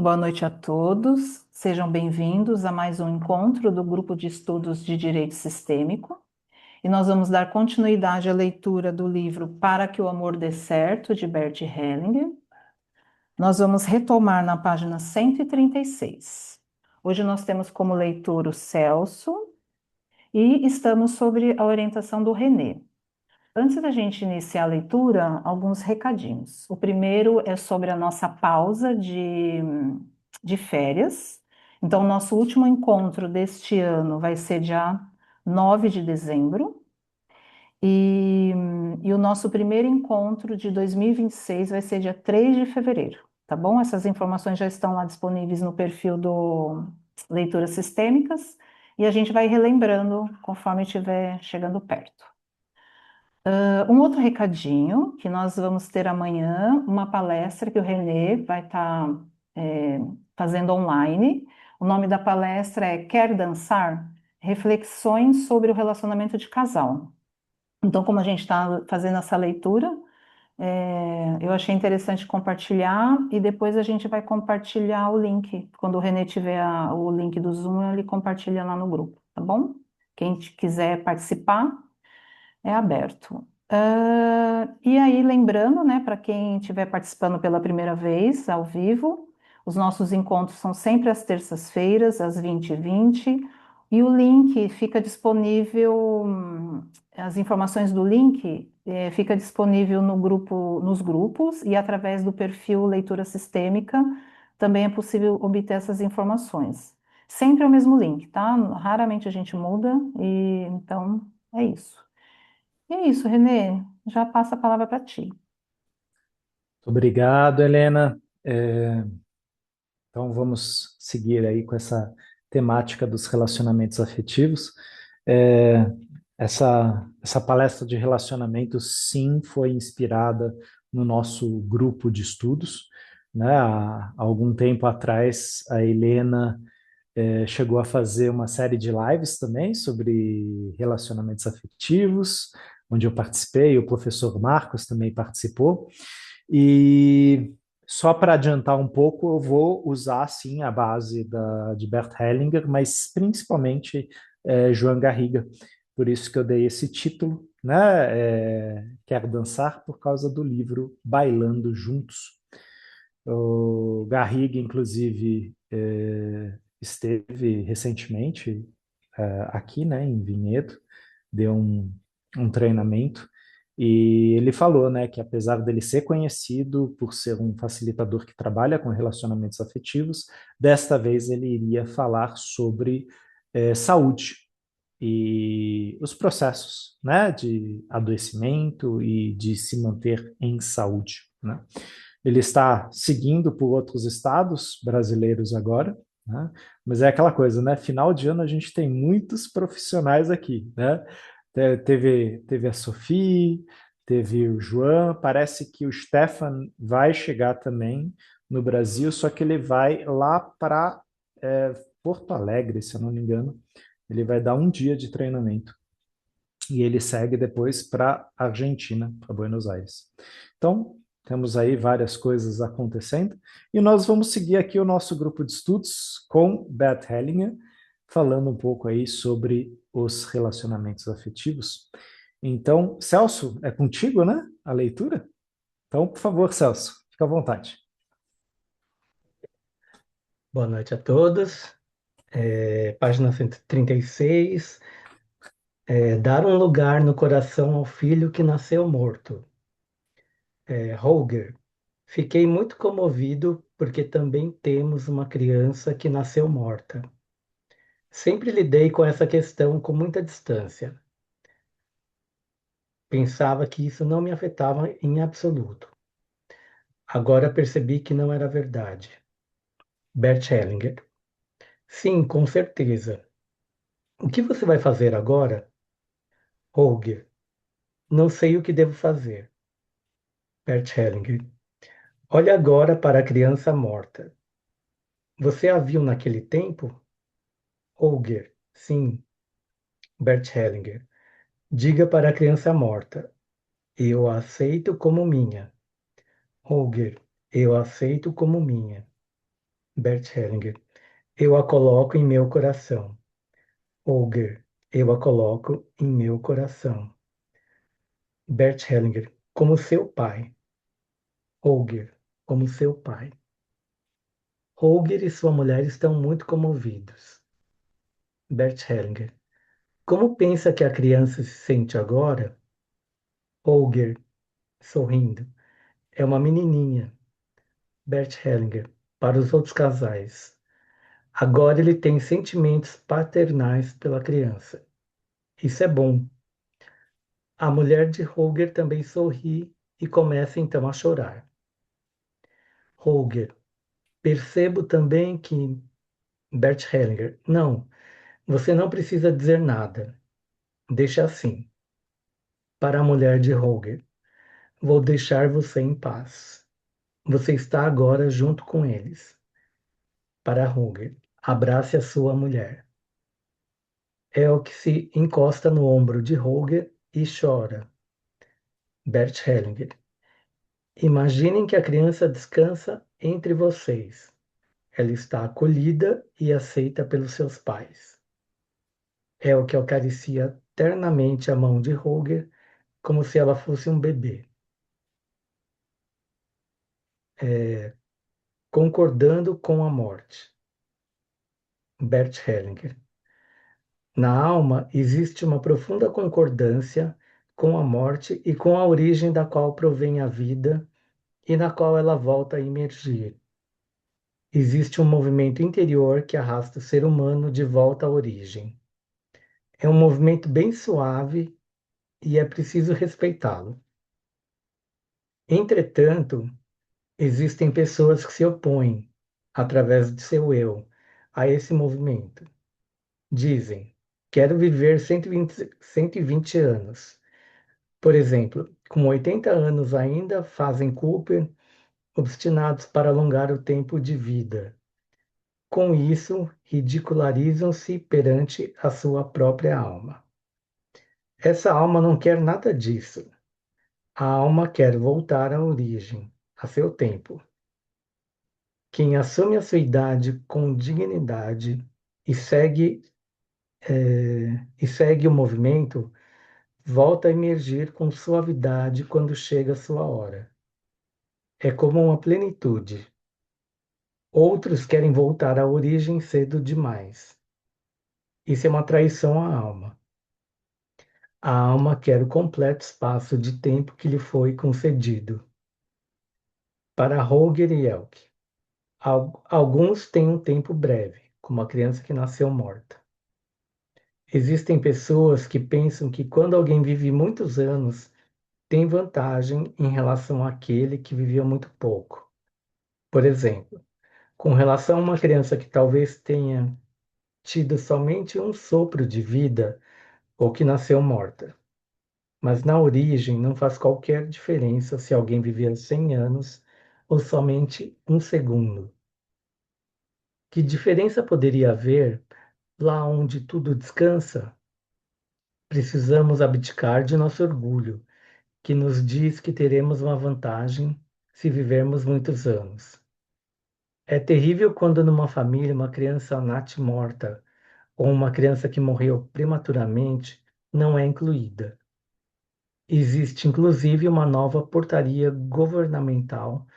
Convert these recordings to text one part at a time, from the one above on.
Boa noite a todos. Sejam bem-vindos a mais um encontro do Grupo de Estudos de Direito Sistêmico. E nós vamos dar continuidade à leitura do livro Para que o Amor Dê Certo, de Bert Hellinger. Nós vamos retomar na página 136. Hoje nós temos como leitor o Celso e estamos sobre a orientação do René. Antes da gente iniciar a leitura, alguns recadinhos. O primeiro é sobre a nossa pausa de férias. Então, nosso último encontro deste ano vai ser dia 9 de dezembro. E o nosso primeiro encontro de 2026 vai ser dia 3 de fevereiro, tá bom? Essas informações já estão lá disponíveis no perfil do Leituras Sistêmicas e a gente vai relembrando conforme estiver chegando perto. Um outro recadinho, que nós vamos ter amanhã uma palestra que o Renê vai estar fazendo online. O nome da palestra é Quer Dançar? Reflexões sobre o relacionamento de casal. Então, como a gente está fazendo essa leitura, eu achei interessante compartilhar e depois a gente vai compartilhar o link. Quando o Renê tiver o link do Zoom, ele compartilha lá no grupo, tá bom? Quem quiser participar, é aberto. E aí, lembrando, né, para quem estiver participando pela primeira vez, ao vivo, os nossos encontros são sempre às terças-feiras, às 20h20, e o link fica disponível, as informações do link fica disponível no grupo, nos grupos e através do perfil Leitura Sistêmica também é possível obter essas informações. Sempre é o mesmo link, tá? Raramente a gente muda, e então é isso. E é isso, Renê. Já passo a palavra para ti. Obrigado, Helena. Então vamos seguir aí com essa temática dos relacionamentos afetivos. É, essa palestra de relacionamentos, sim, foi inspirada no nosso grupo de estudos, né? Há algum tempo atrás, a Helena chegou a fazer uma série de lives também sobre relacionamentos afetivos, onde eu participei, o professor Marcos também participou. E só para adiantar um pouco, eu vou usar sim a base de Bert Hellinger, mas principalmente Joan Garriga. Por isso que eu dei esse título, né? Quero dançar por causa do livro Bailando Juntos. O Garriga, inclusive, esteve recentemente aqui, né, em Vinhedo, deu um treinamento e ele falou, né, que apesar dele ser conhecido por ser um facilitador que trabalha com relacionamentos afetivos, desta vez ele iria falar sobre saúde e os processos, né, de adoecimento e de se manter em saúde, né? Ele está seguindo por outros estados brasileiros agora, né? Mas é aquela coisa, né? Final de ano a gente tem muitos profissionais aqui, né? Teve a Sophie, teve o João, parece que o Stefan vai chegar também no Brasil, só que ele vai lá para Porto Alegre, se eu não me engano. Ele vai dar um dia de treinamento e ele segue depois para Argentina, para Buenos Aires. Então, temos aí várias coisas acontecendo e nós vamos seguir aqui o nosso grupo de estudos com Bert Hellinger, falando um pouco aí sobre os relacionamentos afetivos. Então, Celso, é contigo, né? A leitura? Então, por favor, Celso, fica à vontade. Boa noite a todos. Página 136. Dar um lugar no coração ao filho que nasceu morto. Holger. Fiquei muito comovido porque também temos uma criança que nasceu morta. Sempre lidei com essa questão com muita distância. Pensava que isso não me afetava em absoluto. Agora percebi que não era verdade. Bert Hellinger. Sim, com certeza. O que você vai fazer agora? Holger. Não sei o que devo fazer. Bert Hellinger. Olhe agora para a criança morta. Você a viu naquele tempo? Holger. Sim. Bert Hellinger. Diga para a criança morta. Eu a aceito como minha. Holger. Eu a aceito como minha. Bert Hellinger. Eu a coloco em meu coração. Holger. Eu a coloco em meu coração. Bert Hellinger. Como seu pai. Holger. Como seu pai. Holger e sua mulher estão muito comovidos. Bert Hellinger. Como pensa que a criança se sente agora? Holger, sorrindo. É uma menininha. Bert Hellinger. Para os outros casais. Agora ele tem sentimentos paternais pela criança. Isso é bom. A mulher de Holger também sorri e começa então a chorar. Holger. Percebo também que Bert Hellinger. Não, você não precisa dizer nada. Deixa assim. Para a mulher de Holger. Vou deixar você em paz. Você está agora junto com eles. Para Holger. Abrace a sua mulher. É o que se encosta no ombro de Holger e chora. Bert Hellinger. Imaginem que a criança descansa entre vocês. Ela está acolhida e aceita pelos seus pais. É o que acaricia ternamente a mão de Holger, como se ela fosse um bebê, concordando com a morte. Bert Hellinger. Na alma existe uma profunda concordância com a morte e com a origem da qual provém a vida e na qual ela volta a emergir. Existe um movimento interior que arrasta o ser humano de volta à origem. É um movimento bem suave e é preciso respeitá-lo. Entretanto, existem pessoas que se opõem, através de seu eu, a esse movimento. Dizem: quero viver 120 anos. Por exemplo, com 80 anos ainda fazem Cooper, obstinados para alongar o tempo de vida. Com isso, ridicularizam-se perante a sua própria alma. Essa alma não quer nada disso. A alma quer voltar à origem, a seu tempo. Quem assume a sua idade com dignidade e segue o movimento, volta a emergir com suavidade quando chega a sua hora. É como uma plenitude. Outros querem voltar à origem cedo demais. Isso é uma traição à alma. A alma quer o completo espaço de tempo que lhe foi concedido. Para Holger e Elk, alguns têm um tempo breve, como a criança que nasceu morta. Existem pessoas que pensam que quando alguém vive muitos anos, tem vantagem em relação àquele que viveu muito pouco. Por exemplo, com relação a uma criança que talvez tenha tido somente um sopro de vida ou que nasceu morta. Mas na origem não faz qualquer diferença se alguém viveu 100 anos ou somente um segundo. Que diferença poderia haver lá onde tudo descansa? Precisamos abdicar de nosso orgulho, que nos diz que teremos uma vantagem se vivermos muitos anos. É terrível quando numa família uma criança nasce morta ou uma criança que morreu prematuramente não é incluída. Existe inclusive uma nova portaria governamental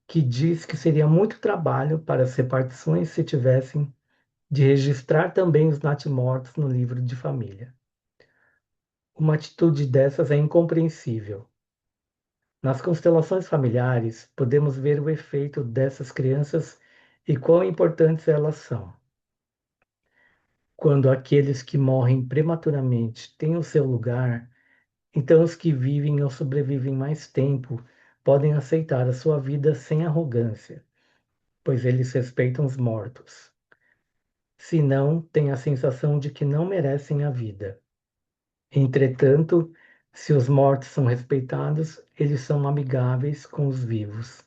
que diz que seria muito trabalho para as repartições se tivessem de registrar também os natimortos no livro de família. Uma atitude dessas é incompreensível. Nas constelações familiares, podemos ver o efeito dessas crianças e quão importantes elas são. Quando aqueles que morrem prematuramente têm o seu lugar, então os que vivem ou sobrevivem mais tempo podem aceitar a sua vida sem arrogância, pois eles respeitam os mortos. Se não, têm a sensação de que não merecem a vida. Entretanto, se os mortos são respeitados, eles são amigáveis com os vivos.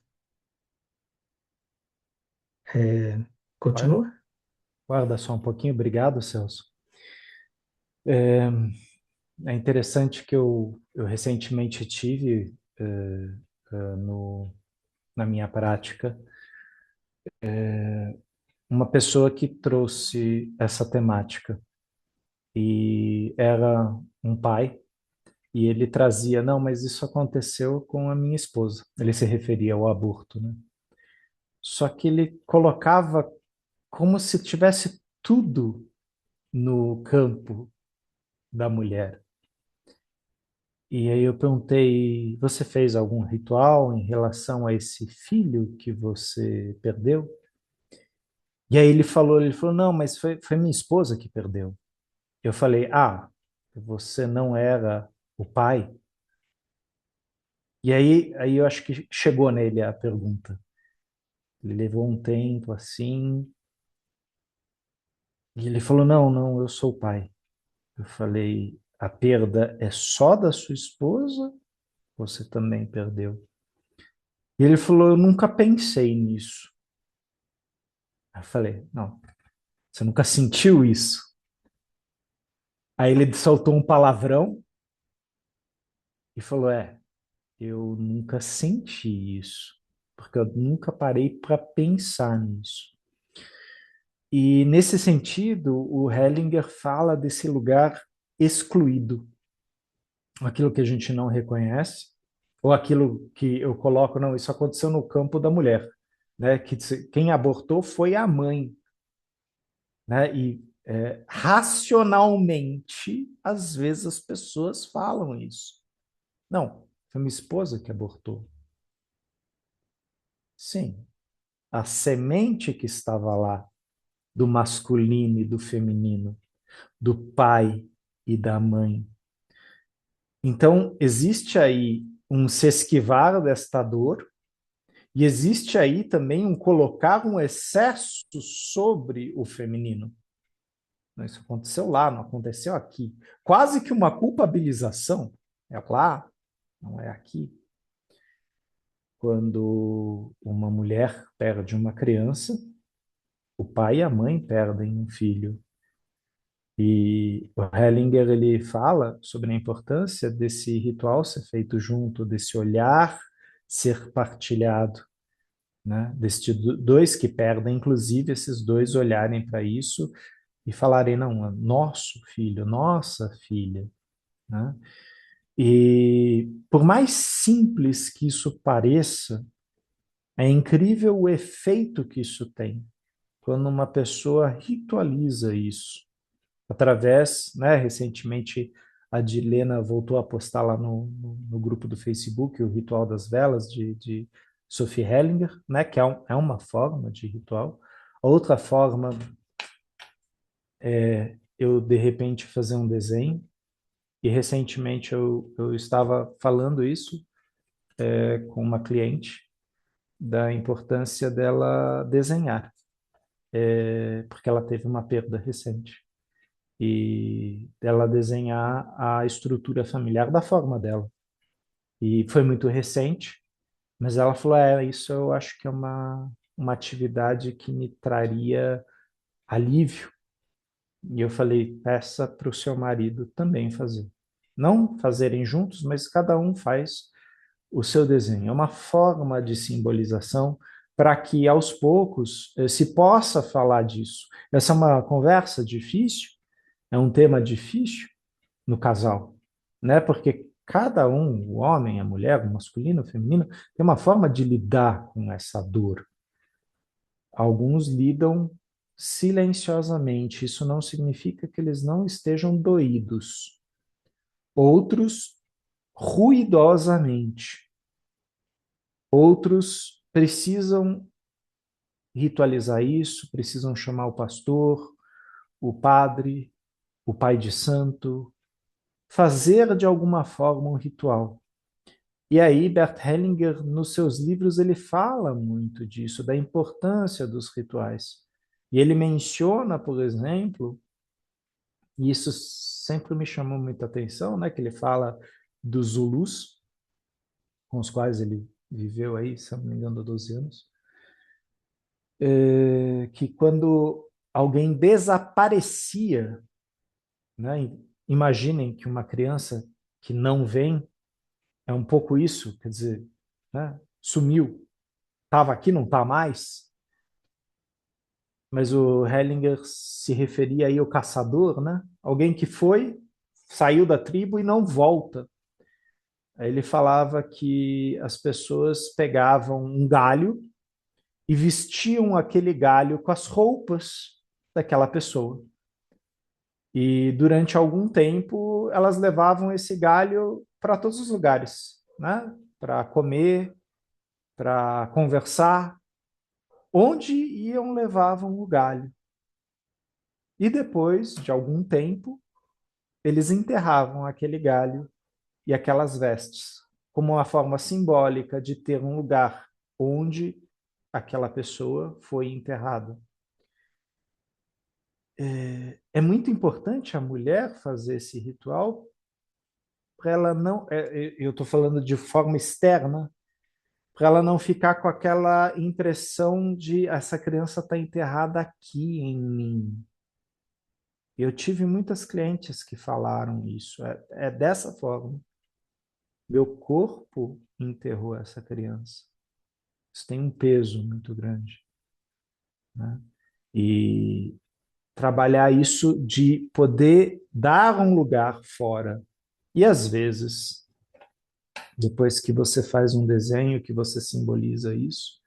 Guarda, Continua? guarda só um pouquinho, obrigado, Celso. É, é interessante que eu recentemente tive no, na minha prática uma pessoa que trouxe essa temática e era um pai e ele trazia, não, mas isso aconteceu com a minha esposa. Ele se referia ao aborto, né? Só que ele colocava como se tivesse tudo no campo da mulher. E aí eu perguntei, você fez algum ritual em relação a esse filho que você perdeu? E aí ele falou, não, mas foi minha esposa que perdeu. Eu falei, você não era o pai? E aí eu acho que chegou nele a pergunta. Ele levou um tempo assim, e ele falou, não, não, eu sou o pai. Eu falei, a perda é só da sua esposa? Você também perdeu? E ele falou, eu nunca pensei nisso. Eu falei, não, você nunca sentiu isso? Aí ele soltou um palavrão e falou, eu nunca senti isso, porque eu nunca parei para pensar nisso. E nesse sentido, o Hellinger fala desse lugar excluído, aquilo que a gente não reconhece, ou aquilo que eu coloco, não, isso aconteceu no campo da mulher, né? Que quem abortou foi a mãe, né? E racionalmente, às vezes as pessoas falam isso. Não, foi minha esposa que abortou. Sim, a semente que estava lá, do masculino e do feminino, do pai e da mãe. Então, existe aí um se esquivar desta dor, e existe aí também um colocar um excesso sobre o feminino. Isso aconteceu lá, não aconteceu aqui. Quase que uma culpabilização. É lá, não é aqui. Quando uma mulher perde uma criança, o pai e a mãe perdem um filho. E o Hellinger ele fala sobre a importância desse ritual ser feito junto, desse olhar ser partilhado, né? Destes dois que perdem, inclusive esses dois olharem para isso e falarem, não, nosso filho, nossa filha, né? E por mais simples que isso pareça, é incrível o efeito que isso tem quando uma pessoa ritualiza isso através, né, recentemente a Dilena voltou a postar lá no grupo do Facebook o Ritual das Velas de Sophie Hellinger, né, que é uma forma de ritual. Outra forma é eu, de repente, fazer um desenho, e recentemente eu estava falando isso com uma cliente, da importância dela desenhar, porque ela teve uma perda recente. E dela desenhar a estrutura familiar da forma dela. E foi muito recente, mas ela falou, isso eu acho que é uma atividade que me traria alívio. E eu falei, peça para o seu marido também fazer. Não fazerem juntos, mas cada um faz o seu desenho. É uma forma de simbolização para que aos poucos se possa falar disso. Essa é uma conversa difícil, é um tema difícil no casal, né? Porque cada um, o homem, a mulher, o masculino, o feminino, tem uma forma de lidar com essa dor. Alguns lidam silenciosamente, isso não significa que eles não estejam doídos. Outros, ruidosamente. Outros precisam ritualizar isso, precisam chamar o pastor, o padre, o pai de santo, fazer de alguma forma um ritual. E aí, Bert Hellinger, nos seus livros, ele fala muito disso, da importância dos rituais. E ele menciona, por exemplo, e isso sempre me chamou muita atenção, né, que ele fala dos Zulus, com os quais ele viveu aí, se não me engano, 12 anos, que quando alguém desaparecia, né, imaginem que uma criança que não vem, é um pouco isso, quer dizer, né, sumiu, estava aqui, não está mais. mas o Hellinger se referia aí ao caçador, né? Alguém que foi, saiu da tribo e não volta. Aí ele falava que as pessoas pegavam um galho e vestiam aquele galho com as roupas daquela pessoa. E durante algum tempo elas levavam esse galho para todos os lugares, né? Para comer, para conversar. Onde iam, levavam o galho. E depois de algum tempo, eles enterravam aquele galho e aquelas vestes, como uma forma simbólica de ter um lugar onde aquela pessoa foi enterrada. É muito importante a mulher fazer esse ritual para ela não, eu estou falando de forma externa, para ela não ficar com aquela impressão de essa criança está enterrada aqui em mim. Eu tive muitas clientes que falaram isso. É dessa forma. Meu corpo enterrou essa criança. Isso tem um peso muito grande, né? E trabalhar isso de poder dar um lugar fora. E às vezes, depois que você faz um desenho que você simboliza isso,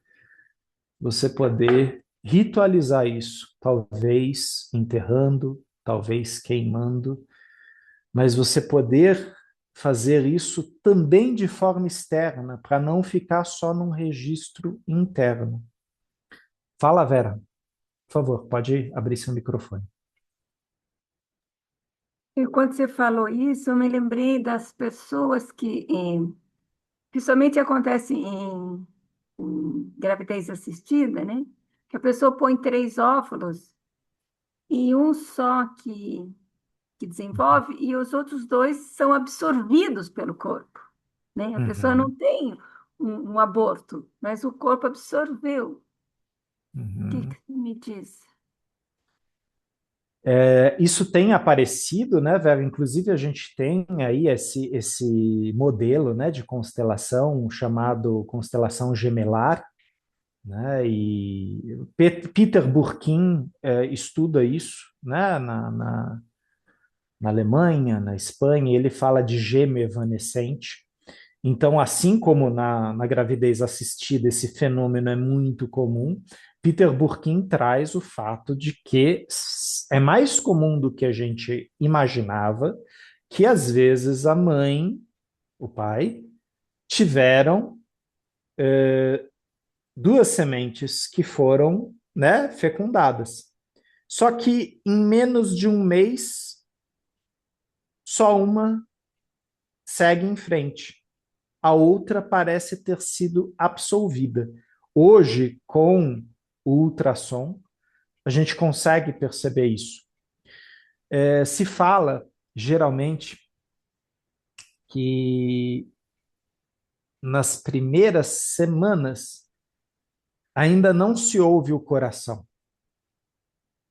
você poder ritualizar isso, talvez enterrando, talvez queimando, mas você poder fazer isso também de forma externa, para não ficar só num registro interno. Fala, Vera. Por favor, pode abrir seu microfone. E quando você falou isso, eu me lembrei das pessoas que, principalmente acontece em gravidez assistida, né? Que a pessoa põe três óvulos e um só que desenvolve e os outros dois são absorvidos pelo corpo, né? A pessoa não Uhum, tem um aborto, mas o corpo absorveu. O que uhum. que me diz? Isso tem aparecido, né, Vera? Inclusive, a gente tem aí esse modelo, né, de constelação chamado constelação gemelar, né? E Peter Burkin estuda isso, né, na Alemanha, na Espanha, ele fala de gêmeo evanescente. Então, assim como na gravidez assistida esse fenômeno é muito comum, Peter Burkin traz o fato de que é mais comum do que a gente imaginava que às vezes a mãe, o pai, tiveram duas sementes que foram, né, fecundadas. Só que em menos de um mês, só uma segue em frente. A outra parece ter sido absolvida. Hoje, com o ultrassom, a gente consegue perceber isso. Se fala, geralmente, que nas primeiras semanas ainda não se ouve o coração.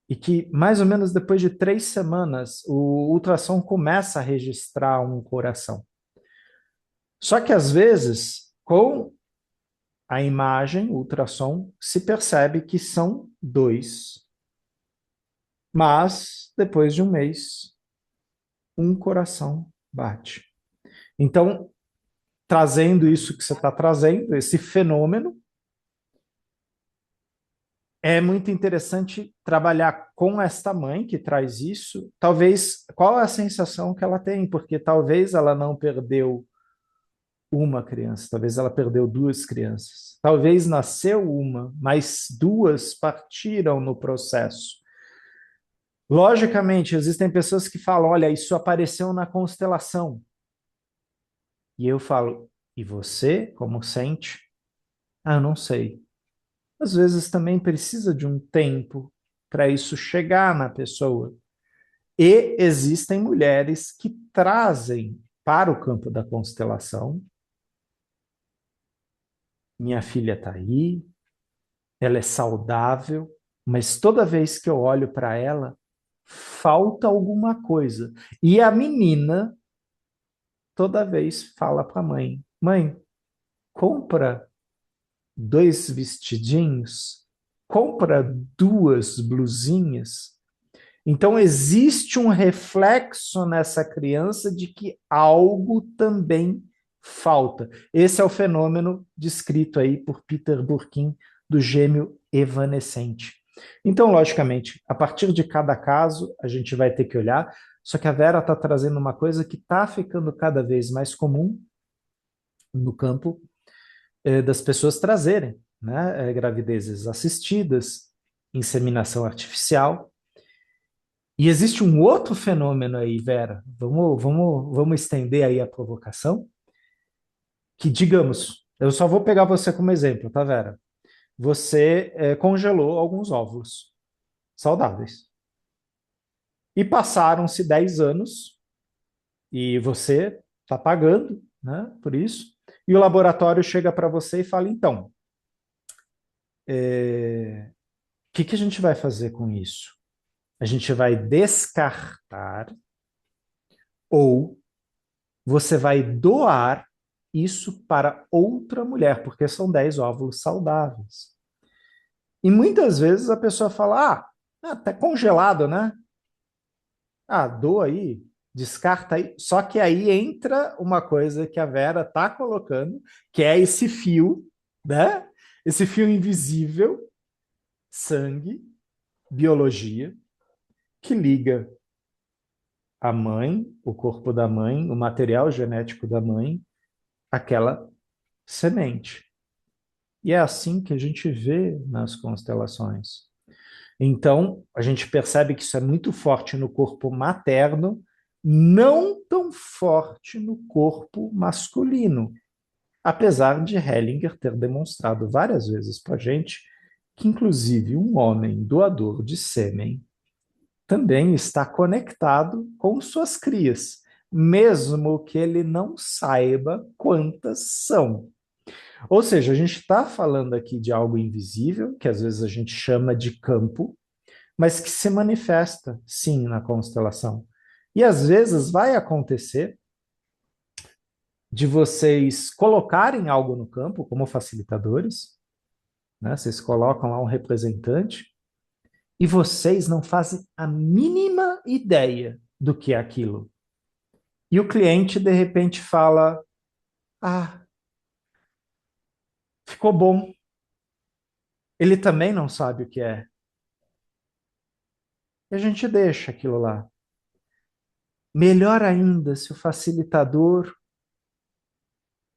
E que, mais ou menos depois de 3 semanas, o ultrassom começa a registrar um coração. Só que, às vezes, com a imagem, o ultrassom, se percebe que são dois. Mas, depois de um mês, um coração bate. Então, trazendo isso que você está trazendo, esse fenômeno, é muito interessante trabalhar com esta mãe que traz isso. Talvez, qual é a sensação que ela tem? Porque talvez ela não perdeu uma criança, talvez ela perdeu duas crianças. Talvez nasceu uma, mas duas partiram no processo. Logicamente, existem pessoas que falam: olha, isso apareceu na constelação. E eu falo: e você, como sente? Ah, eu não sei. Às vezes também precisa de um tempo para isso chegar na pessoa. E existem mulheres que trazem para o campo da constelação: minha filha está aí, ela é saudável, mas toda vez que eu olho para ela, falta alguma coisa. E a menina toda vez fala para a mãe: mãe, compra 2 vestidinhos compra 2 blusinhas. Então, existe um reflexo nessa criança de que algo também falta. Esse é o fenômeno descrito aí por Peter Burkin do gêmeo evanescente. Então, logicamente, a partir de cada caso, a gente vai ter que olhar, só que a Vera está trazendo uma coisa que está ficando cada vez mais comum no campo das pessoas trazerem, né, gravidezes assistidas, inseminação artificial. E existe um outro fenômeno aí, Vera. Vamos estender aí a provocação. Que, digamos, eu só vou pegar você como exemplo, tá, Vera? Você congelou alguns óvulos saudáveis. E passaram-se 10 anos e você está pagando, né, por isso. E o laboratório chega para você e fala, então, o que a gente vai fazer com isso? A gente vai descartar ou você vai doar isso para outra mulher, porque são 10 óvulos saudáveis. E muitas vezes a pessoa fala, tá congelado, né? Doa aí, descarta aí. Só que aí entra uma coisa que a Vera tá colocando, que é esse fio, né? Esse fio invisível, sangue, biologia, que liga a mãe, o corpo da mãe, o material genético da mãe, àquela semente. E é assim que a gente vê nas constelações. Então, a gente percebe que isso é muito forte no corpo materno, não tão forte no corpo masculino. Apesar de Hellinger ter demonstrado várias vezes para a gente que, inclusive, um homem doador de sêmen também está conectado com suas crias, mesmo que ele não saiba quantas são. Ou seja, a gente está falando aqui de algo invisível, que às vezes a gente chama de campo, mas que se manifesta, sim, na constelação. E às vezes vai acontecer de vocês colocarem algo no campo como facilitadores, né? Vocês colocam lá um representante e vocês não fazem a mínima ideia do que é aquilo. E o cliente, de repente, fala: ficou bom. Ele também não sabe o que é. E a gente deixa aquilo lá. Melhor ainda se o facilitador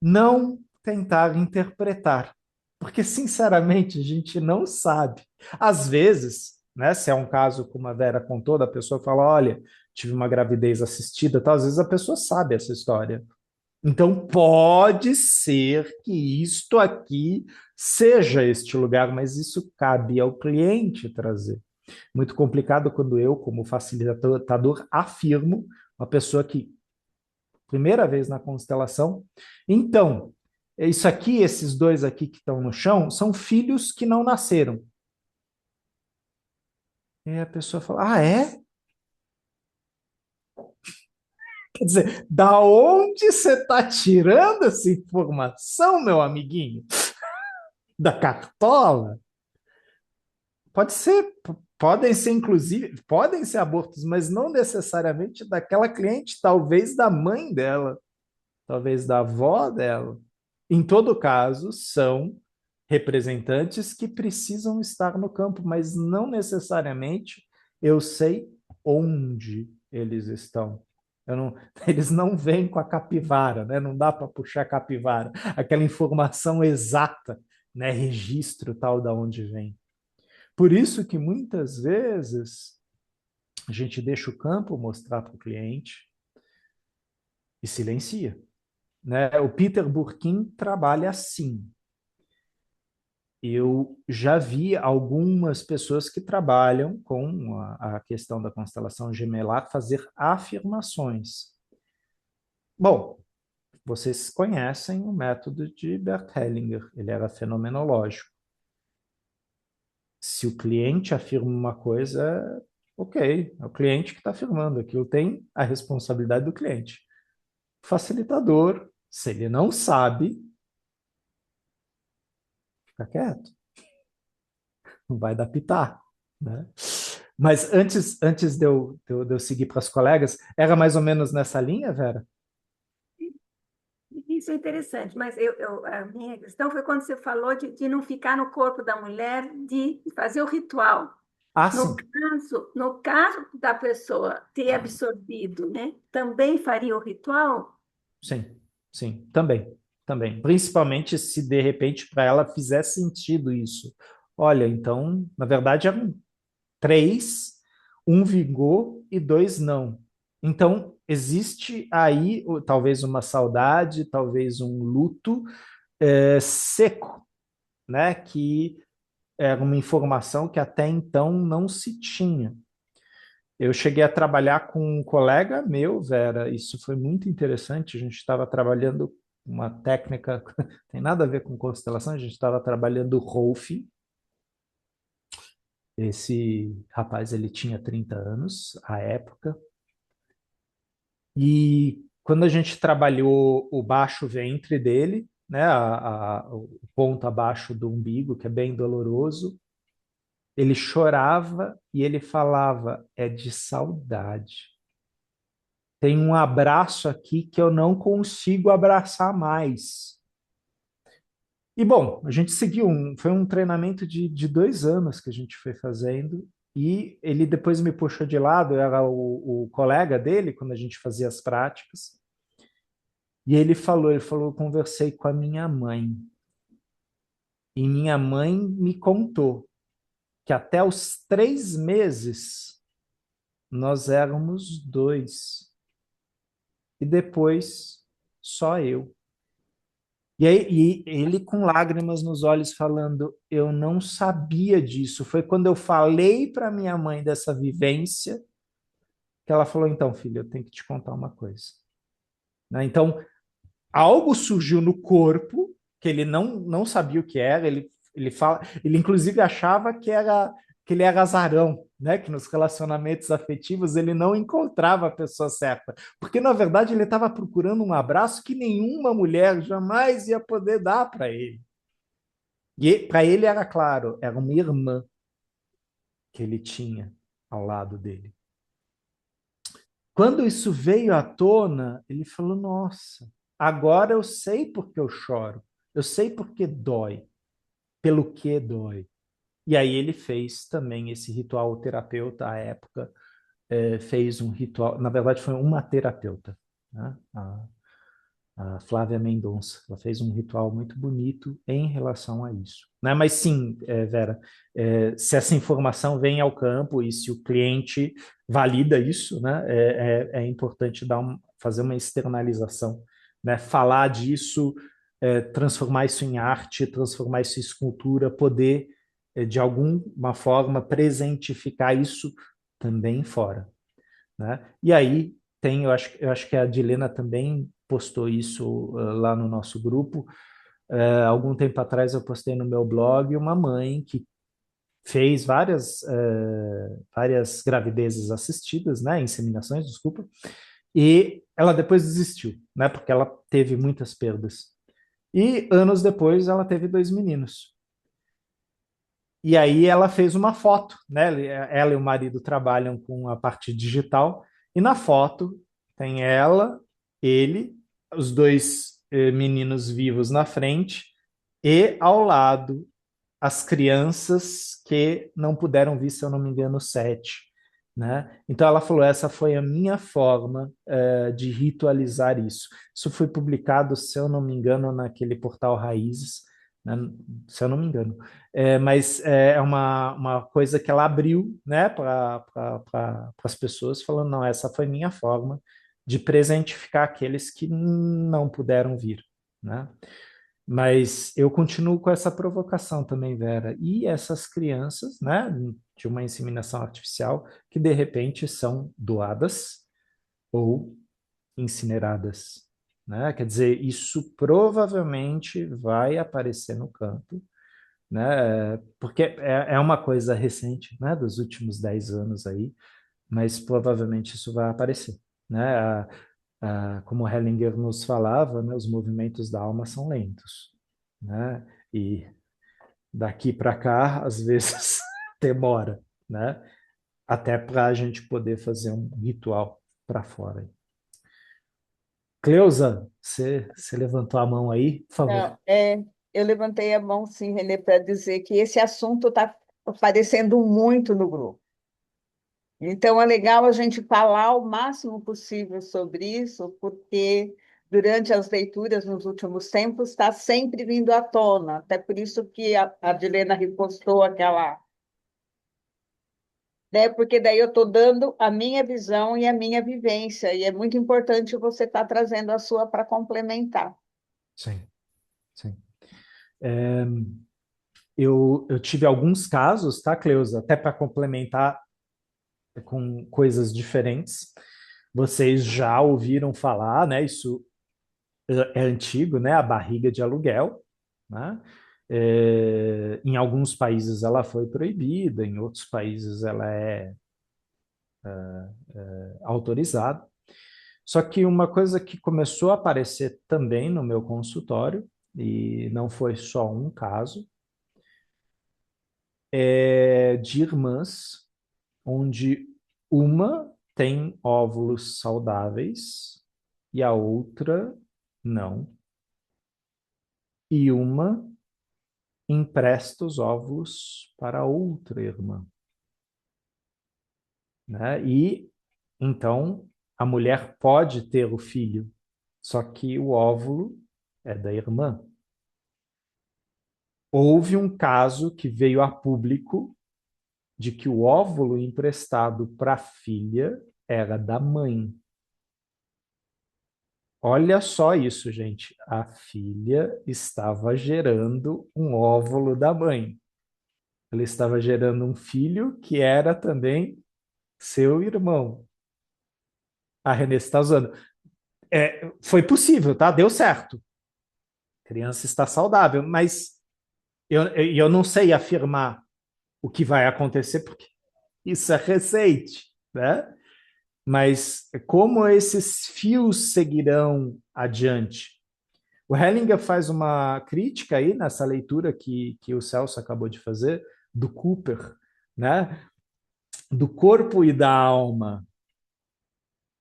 não tentar interpretar. Porque, sinceramente, a gente não sabe. Às vezes, né, se é um caso como a Vera contou, da pessoa fala, olha, tive uma gravidez assistida, tal, às vezes a pessoa sabe essa história. Então, pode ser que isto aqui seja este lugar, mas isso cabe ao cliente trazer. Muito complicado quando eu, como facilitador, afirmo uma pessoa que primeira vez na constelação. Então, isso aqui, esses dois aqui que estão no chão, são filhos que não nasceram. E a pessoa fala, é? Quer dizer, da onde você está tirando essa informação, meu amiguinho? Da cartola? Pode ser, podem ser, inclusive, podem ser abortos, mas não necessariamente daquela cliente, talvez da mãe dela, talvez da avó dela. Em todo caso, são representantes que precisam estar no campo, mas não necessariamente eu sei onde eles estão. Não, eles não vêm com a capivara, né? Não dá para puxar a capivara, aquela informação exata, né? Registro tal da onde vem. Por isso que muitas vezes a gente deixa o campo mostrar para o cliente e silencia, né? O Peter Burkin trabalha assim. Eu já vi algumas pessoas que trabalham com a questão da constelação gemelar fazer afirmações. Bom, vocês conhecem o método de Bert Hellinger, ele era fenomenológico. Se o cliente afirma uma coisa, ok, é o cliente que está afirmando, aquilo tem a responsabilidade do cliente. O facilitador, se ele não sabe, fica quieto. não vai dar pitaco, né? Mas antes de eu seguir para as colegas, era mais ou menos nessa linha, Vera? Isso é interessante, mas a minha questão foi quando você falou de não ficar no corpo da mulher, de fazer o ritual. Ah, No sim, caso, no caso da pessoa ter absorvido, né, também faria o ritual? sim, sim, também. Principalmente se de repente para ela fizer sentido isso. Olha, então, na verdade, eram três, um vingou e dois não. Então, existe aí talvez uma saudade, talvez um luto seco, né? Que era uma informação que até então não se tinha. Eu cheguei a trabalhar com um colega meu, Vera, isso foi muito interessante. A gente estava trabalhando uma técnica, tem nada a ver com constelação, a gente estava trabalhando Rolf. Esse rapaz, ele tinha 30 anos à época, e quando a gente trabalhou o baixo ventre dele, né, o ponto abaixo do umbigo, que é bem doloroso, ele chorava e ele falava, é de saudade. Tem um abraço aqui que eu não consigo abraçar mais. E bom, a gente seguiu, foi um treinamento de 2 anos que a gente foi fazendo, e ele depois me puxou de lado, era o colega dele, quando a gente fazia as práticas, e ele falou, eu conversei com a minha mãe, e minha mãe me contou que até os 3 meses nós éramos dois, e depois só eu. E aí, e ele com lágrimas nos olhos falando, eu não sabia disso. Foi quando eu falei para minha mãe dessa vivência que ela falou, então, filho, eu tenho que te contar uma coisa. Né? Então, algo surgiu no corpo que ele não sabia o que era. Ele inclusive achava que ele era azarão, né? Que nos relacionamentos afetivos ele não encontrava a pessoa certa, porque na verdade ele estava procurando um abraço que nenhuma mulher jamais ia poder dar para ele. E para ele era claro, era uma irmã que ele tinha ao lado dele. Quando isso veio à tona, ele falou: Nossa, agora eu sei por que eu choro, eu sei por que dói, pelo que dói. E aí ele fez também esse ritual. O terapeuta, à época, fez um ritual. Na verdade, foi uma terapeuta, né? A Flávia Mendonça. Ela fez um ritual muito bonito em relação a isso. Né? Mas sim, Vera, se essa informação vem ao campo e se o cliente valida isso, né, é importante fazer uma externalização, né? Falar disso, transformar isso em arte, transformar isso em escultura, poder, de alguma forma, presentificar isso também fora. Né? E aí eu acho que a Dilena também postou isso lá no nosso grupo. Algum tempo atrás eu postei no meu blog uma mãe que fez várias gravidezes assistidas, né, inseminações, desculpa, e ela depois desistiu, né, porque ela teve muitas perdas. E anos depois ela teve 2 meninos. E aí ela fez uma foto, né? Ela e o marido trabalham com a parte digital, e na foto tem ela, ele, os dois meninos vivos na frente, e ao lado as crianças que não puderam vir, se eu não me engano, 7. Né? Então ela falou, essa foi a minha forma de ritualizar isso. Isso foi publicado, se eu não me engano, naquele portal Raízes, né? Se eu não me engano. Mas é uma coisa que ela abriu, né, para as pessoas, falando, não, essa foi minha forma de presentificar aqueles que não puderam vir. Né? Mas eu continuo com essa provocação também, Vera. E essas crianças, né, de uma inseminação artificial, que de repente são doadas ou incineradas, né? Quer dizer, isso provavelmente vai aparecer no campo, né? Porque é uma coisa recente, né, dos últimos 10 anos aí, mas provavelmente isso vai aparecer, né? Como Hellinger nos falava, né, os movimentos da alma são lentos, né? E Daqui para cá, às vezes, demora, né? Até para a gente poder fazer um ritual para fora. Cleusa, você levantou a mão aí, por favor. Não, eu levantei a mão, sim, Renê, para dizer que esse assunto está aparecendo muito no grupo. Então, é legal a gente falar o máximo possível sobre isso, porque durante as leituras nos últimos tempos está sempre vindo à tona. Até por isso que a Adilena repostou aquela, né? Porque daí eu estou dando a minha visão e a minha vivência, e é muito importante você estar trazendo a sua para complementar. Sim, sim. Eu tive alguns casos, tá, Cleusa? Até para complementar com coisas diferentes. Vocês já ouviram falar, né? Isso é antigo, né? A barriga de aluguel, né? Em alguns países ela foi proibida, em outros países ela é autorizada. Só que uma coisa que começou a aparecer também no meu consultório, e não foi só um caso, é de irmãs onde uma tem óvulos saudáveis e a outra não. E uma empresta os óvulos para outra irmã, né? E então a mulher pode ter o filho, só que o óvulo é da irmã. Houve um caso que veio a público de que o óvulo emprestado para a filha era da mãe. Olha só isso, gente. A filha estava gerando um óvulo da mãe. Ela estava gerando um filho que era também seu irmão. A Renê está usando. Foi possível, tá? Deu certo. A criança está saudável, mas eu não sei afirmar o que vai acontecer, porque isso é recente, né? Mas como esses fios seguirão adiante? O Hellinger faz uma crítica aí nessa leitura que o Celso acabou de fazer, do Cooper, né? Do corpo e da alma.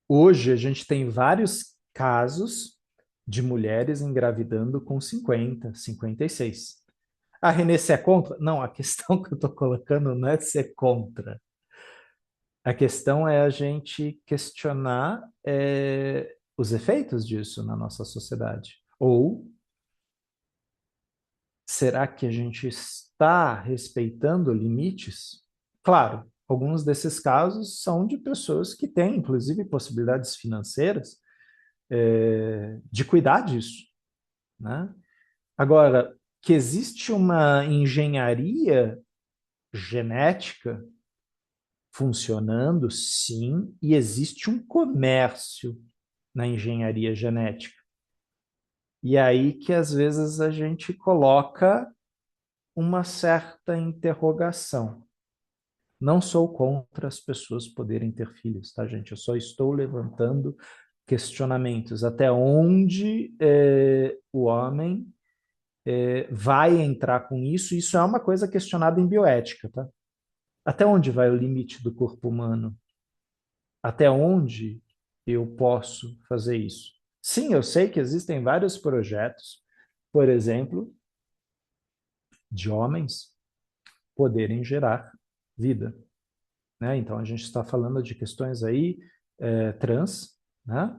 Hoje a gente tem vários casos de mulheres engravidando com 50, 56. A Renê, se é contra? Não, a questão que eu estou colocando não é ser contra. A questão é a gente questionar os efeitos disso na nossa sociedade. Ou será que a gente está respeitando limites? Claro, alguns desses casos são de pessoas que têm, inclusive, possibilidades financeiras de cuidar disso, né? Agora, que existe uma engenharia genética funcionando, sim, e existe um comércio na engenharia genética. E aí que às vezes a gente coloca uma certa interrogação. Não sou contra as pessoas poderem ter filhos, tá, gente? Eu só estou levantando questionamentos. Até onde o homem vai entrar com isso? Isso é uma coisa questionada em bioética, tá? Até onde vai o limite do corpo humano? Até onde eu posso fazer isso? Sim, eu sei que existem vários projetos, por exemplo, de homens poderem gerar vida, né? Então a gente está falando de questões aí trans, né?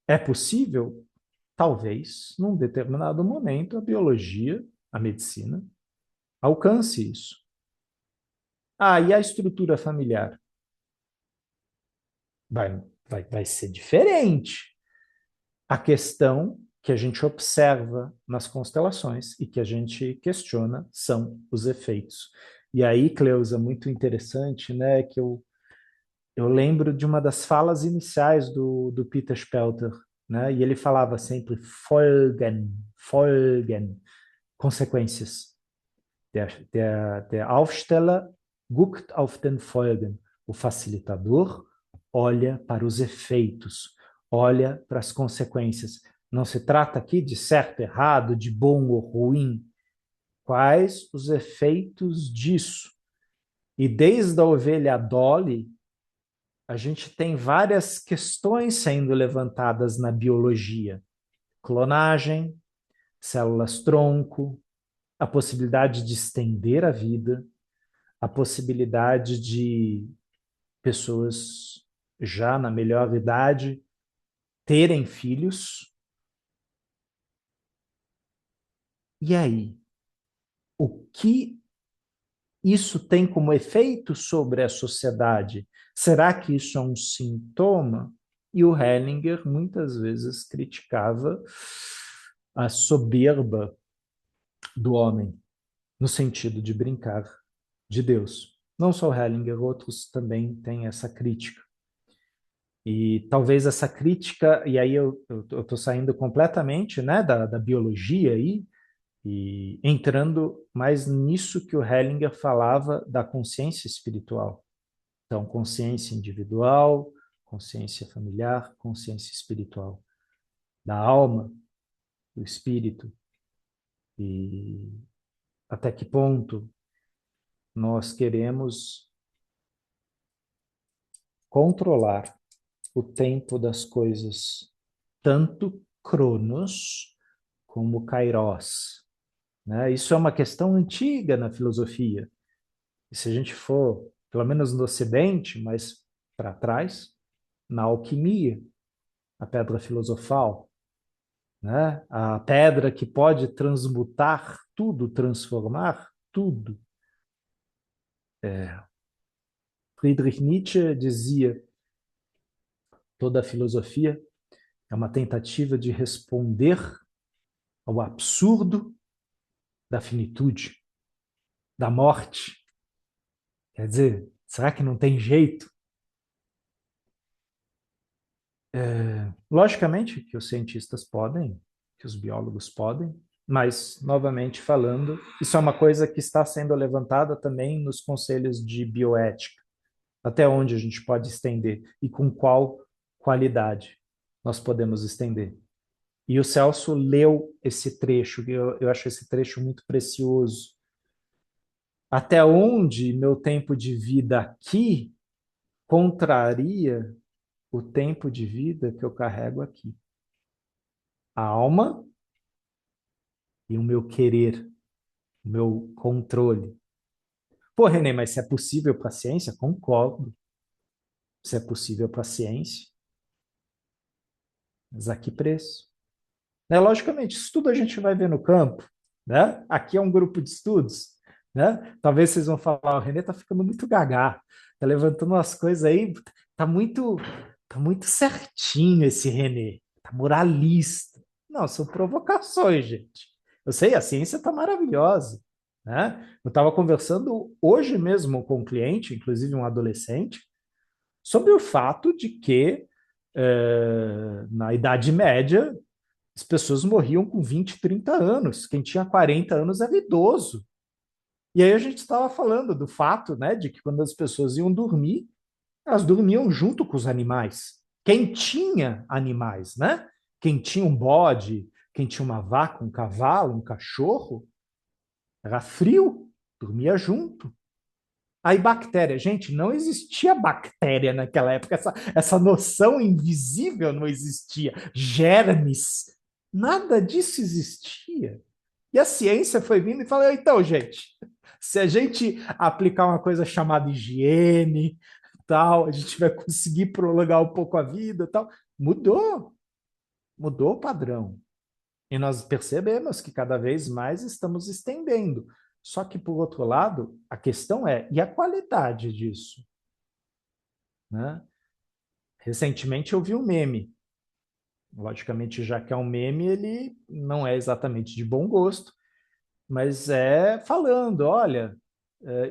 É possível? Talvez, num determinado momento, a biologia, a medicina, alcance isso. Ah, e a estrutura familiar? Vai ser diferente. A questão que a gente observa nas constelações e que a gente questiona são os efeitos. E aí, Cleusa, muito interessante, né, que eu lembro de uma das falas iniciais do Peter Spelter, né, e ele falava sempre Folgen, Folgen, consequências. Der Aufsteller guckt auf den Folgen. O facilitador olha para os efeitos, olha para as consequências. Não se trata aqui de certo, errado, de bom ou ruim. Quais os efeitos disso? E desde a ovelha Dolly, a gente tem várias questões sendo levantadas na biologia. Clonagem, células-tronco, a possibilidade de estender a vida, a possibilidade de pessoas já na melhor idade terem filhos. E aí? O que isso tem como efeito sobre a sociedade? Será que isso é um sintoma? E o Hellinger muitas vezes criticava a soberba do homem, no sentido de brincar de Deus. Não só o Hellinger, outros também têm essa crítica. E talvez essa crítica, e aí eu estou saindo completamente, né, da biologia aí, e entrando mais nisso que o Hellinger falava da consciência espiritual. Então, consciência individual, consciência familiar, consciência espiritual, da alma, do espírito, e até que ponto nós queremos controlar o tempo das coisas, tanto Cronos como Kairos, né? Isso é uma questão antiga na filosofia. E se a gente for, pelo menos no Ocidente, mas para trás, na alquimia, a pedra filosofal, né? A pedra que pode transmutar tudo, transformar tudo. Friedrich Nietzsche dizia: toda a filosofia é uma tentativa de responder ao absurdo da finitude, da morte. Quer dizer, será que não tem jeito? Logicamente que os cientistas podem, que os biólogos podem, mas, novamente falando, isso é uma coisa que está sendo levantada também nos conselhos de bioética. Até onde a gente pode estender e com qual qualidade nós podemos estender. E o Celso leu esse trecho, eu acho esse trecho muito precioso. Até onde meu tempo de vida aqui contraria o tempo de vida que eu carrego aqui. A alma e o meu querer, o meu controle. Pô, Renê, mas se é possível para a ciência? Concordo. Se é possível para a ciência, mas a que preço? Né? Logicamente, isso tudo a gente vai ver no campo. Né? Aqui é um grupo de estudos. Né? Talvez vocês vão falar, o Renê está ficando muito gagá, está levantando umas coisas aí, tá muito certinho esse Renê, tá moralista. Não, são provocações, gente. Eu sei, a ciência está maravilhosa. Né? Eu estava conversando hoje mesmo com um cliente, inclusive um adolescente, sobre o fato de que na Idade Média as pessoas morriam com 20, 30 anos. Quem tinha 40 anos era idoso. E aí a gente estava falando do fato, né, de que quando as pessoas iam dormir, elas dormiam junto com os animais. Quem tinha animais, né? Quem tinha um bode, quem tinha uma vaca, um cavalo, um cachorro, era frio, dormia junto. Aí bactéria, gente, não existia bactéria naquela época, essa noção invisível não existia. Germes, nada disso existia. E a ciência foi vindo e falou: então, gente, se a gente aplicar uma coisa chamada higiene, tal, a gente vai conseguir prolongar um pouco a vida, tal. Mudou o padrão. E nós percebemos que cada vez mais estamos estendendo. Só que, por outro lado, a questão é, e a qualidade disso? Né? Recentemente eu vi um meme. Logicamente, já que é um meme, ele não é exatamente de bom gosto, mas é falando, olha,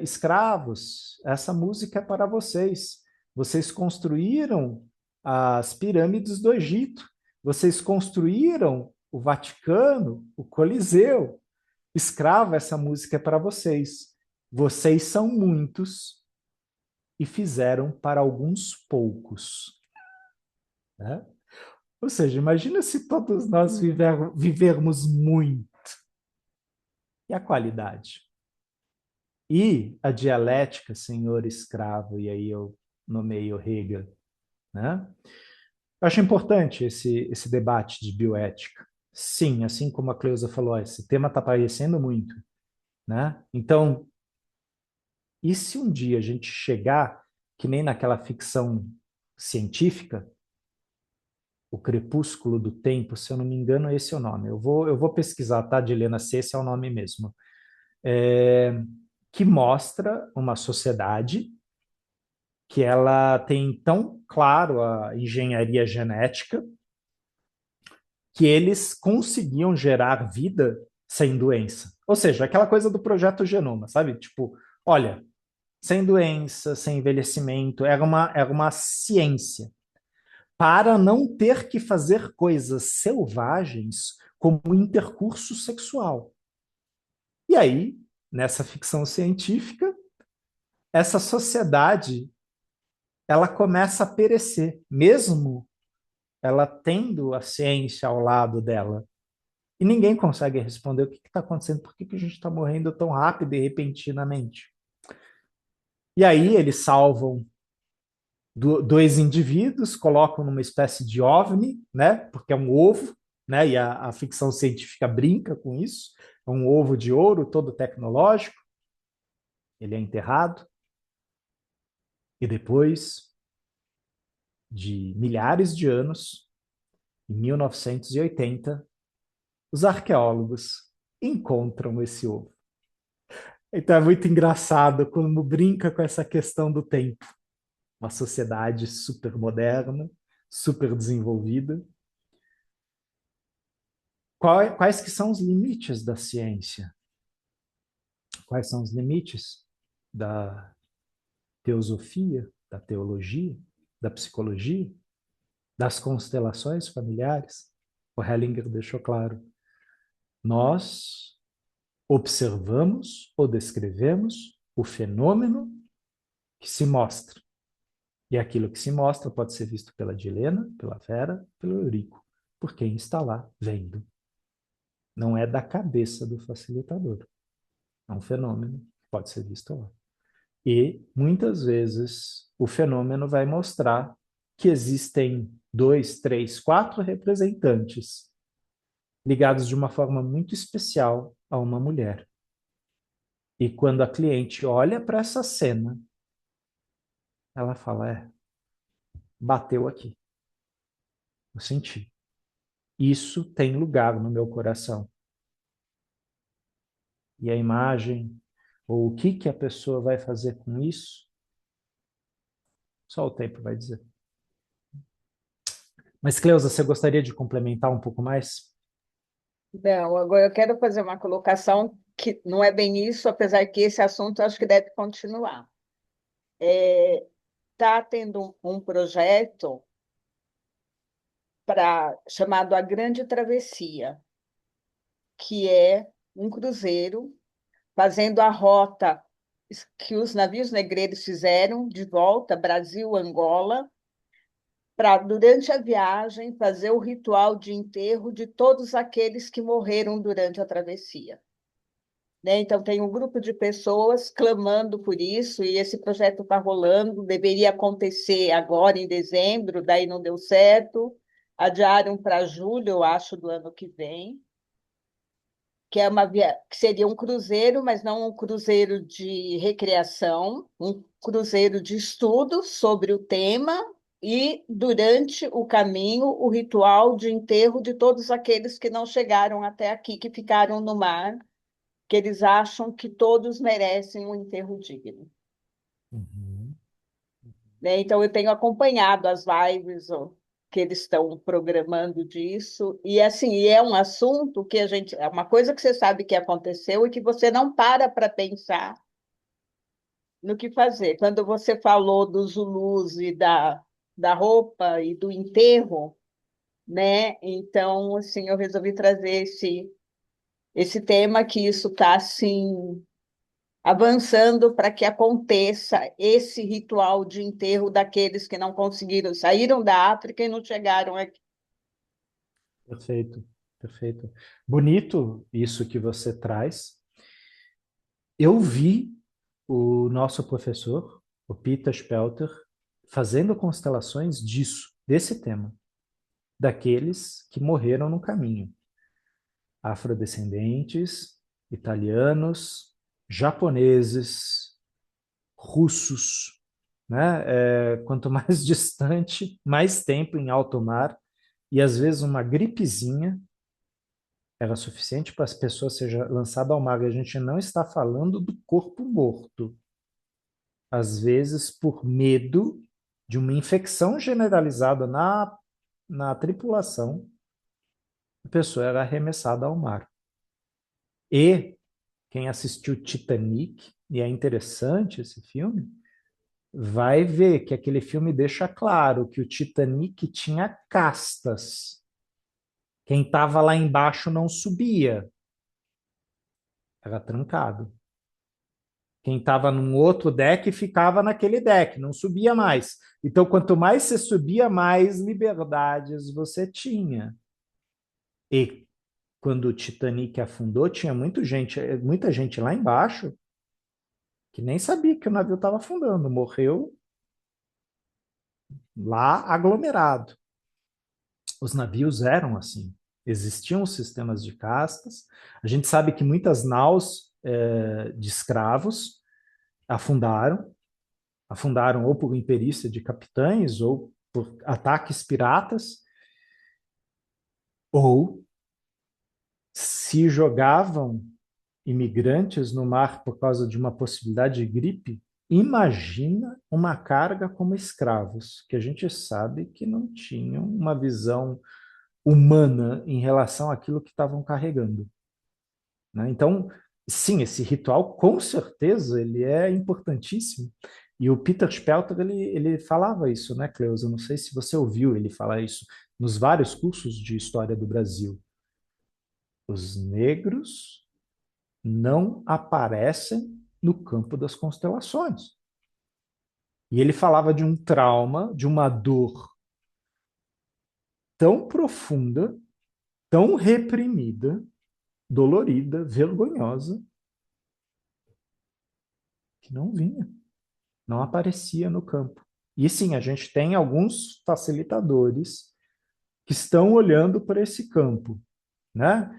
escravos, essa música é para vocês. Vocês construíram as pirâmides do Egito. Vocês construíram o Vaticano, o Coliseu. Escravo, essa música é para vocês. Vocês são muitos e fizeram para alguns poucos. Né? Ou seja, imagina se todos nós vivermos muito. e a qualidade. E a dialética, senhor escravo, e aí eu nomeio Hegel, né? Eu acho importante esse debate de bioética. Sim, assim como a Cleusa falou, esse tema está aparecendo muito, né? Então, e se um dia a gente chegar, que nem naquela ficção científica, O Crepúsculo do Tempo, se eu não me engano, esse é o nome. Eu vou pesquisar, tá, Dilena, se esse é o nome mesmo. Que mostra uma sociedade que ela tem tão claro a engenharia genética que eles conseguiam gerar vida sem doença. Ou seja, aquela coisa do projeto Genoma, sabe? Tipo, olha, sem doença, sem envelhecimento, era uma ciência para não ter que fazer coisas selvagens como intercurso sexual. E aí, nessa ficção científica, essa sociedade ela começa a perecer, mesmo ela tendo a ciência ao lado dela. E ninguém consegue responder o que está acontecendo, por que a gente está morrendo tão rápido e repentinamente. E aí eles salvam dois indivíduos, colocam numa espécie de OVNI, né? Porque é um ovo, né? E a ficção científica brinca com isso. É um ovo de ouro, todo tecnológico. Ele é enterrado. E depois de milhares de anos, em 1980, os arqueólogos encontram esse ovo. Então é muito engraçado como brinca com essa questão do tempo. Uma sociedade super moderna, super desenvolvida. Quais que são os limites da ciência? Quais são os limites da teosofia, da teologia, da psicologia, das constelações familiares? O Hellinger deixou claro. Nós observamos ou descrevemos o fenômeno que se mostra. E aquilo que se mostra pode ser visto pela Dilena, pela Vera, pelo Eurico, por quem está lá vendo. Não é da cabeça do facilitador. É um fenômeno que pode ser visto lá. E, muitas vezes, o fenômeno vai mostrar que existem 2, 3, 4 representantes ligados de uma forma muito especial a uma mulher. E quando a cliente olha para essa cena, ela fala, bateu aqui. Eu senti. Isso tem lugar no meu coração. E a imagem, ou o que a pessoa vai fazer com isso, só o tempo vai dizer. Mas, Cleusa, você gostaria de complementar um pouco mais? Não, agora eu quero fazer uma colocação que não é bem isso, apesar que esse assunto eu acho que deve continuar. Está tendo um projeto chamado A Grande Travessia, que é um cruzeiro fazendo a rota que os navios negreiros fizeram de volta Brasil-Angola, para, durante a viagem, fazer o ritual de enterro de todos aqueles que morreram durante a travessia. Né? Então, tem um grupo de pessoas clamando por isso, e esse projeto está rolando, deveria acontecer agora, em dezembro, daí não deu certo, adiaram para julho, eu acho, do ano que vem, que que seria um cruzeiro, mas não um cruzeiro de recreação, um cruzeiro de estudo sobre o tema, e, durante o caminho, o ritual de enterro de todos aqueles que não chegaram até aqui, que ficaram no mar, que eles acham que todos merecem um enterro digno. Uhum. Né? Então, eu tenho acompanhado as lives que eles estão programando disso, e assim, é um assunto que é uma coisa que você sabe que aconteceu e que você não para pensar no que fazer. Quando você falou dos Zulus e da roupa e do enterro, né? Então, assim, eu resolvi trazer esse tema, que isso está assim avançando para que aconteça esse ritual de enterro daqueles que não conseguiram, saíram da África e não chegaram aqui. Perfeito, perfeito. Bonito isso que você traz. Eu vi o nosso professor, o Peter Spelter, fazendo constelações desse tema, daqueles que morreram no caminho. Afrodescendentes, italianos, japoneses, russos, né? Quanto mais distante, mais tempo em alto mar, e às vezes uma gripezinha era suficiente para as pessoas serem lançadas ao mar. E a gente não está falando do corpo morto. Às vezes, por medo de uma infecção generalizada na tripulação, a pessoa era arremessada ao mar. E quem assistiu Titanic, e é interessante esse filme, vai ver que aquele filme deixa claro que o Titanic tinha castas. Quem estava lá embaixo não subia, era trancado. Quem estava num outro deck ficava naquele deck, não subia mais. Então, quanto mais você subia, mais liberdades você tinha. E quando o Titanic afundou, tinha muita gente lá embaixo que nem sabia que o navio estava afundando, morreu lá aglomerado. Os navios eram assim. Existiam sistemas de castas. A gente sabe que muitas naus de escravos afundaram ou por imperícia de capitães ou por ataques piratas, ou se jogavam imigrantes no mar por causa de uma possibilidade de gripe. Imagina uma carga como escravos, que a gente sabe que não tinham uma visão humana em relação àquilo que estavam carregando, né? Então, sim, esse ritual, com certeza, ele é importantíssimo. E o Peter Spelter, ele falava isso, né, Cleusa? Não sei se você ouviu ele falar isso nos vários cursos de história do Brasil. Os negros não aparecem no campo das constelações. E ele falava de um trauma, de uma dor tão profunda, tão reprimida, dolorida, vergonhosa, que não vinha, não aparecia no campo. E sim, a gente tem alguns facilitadores que estão olhando para esse campo, né?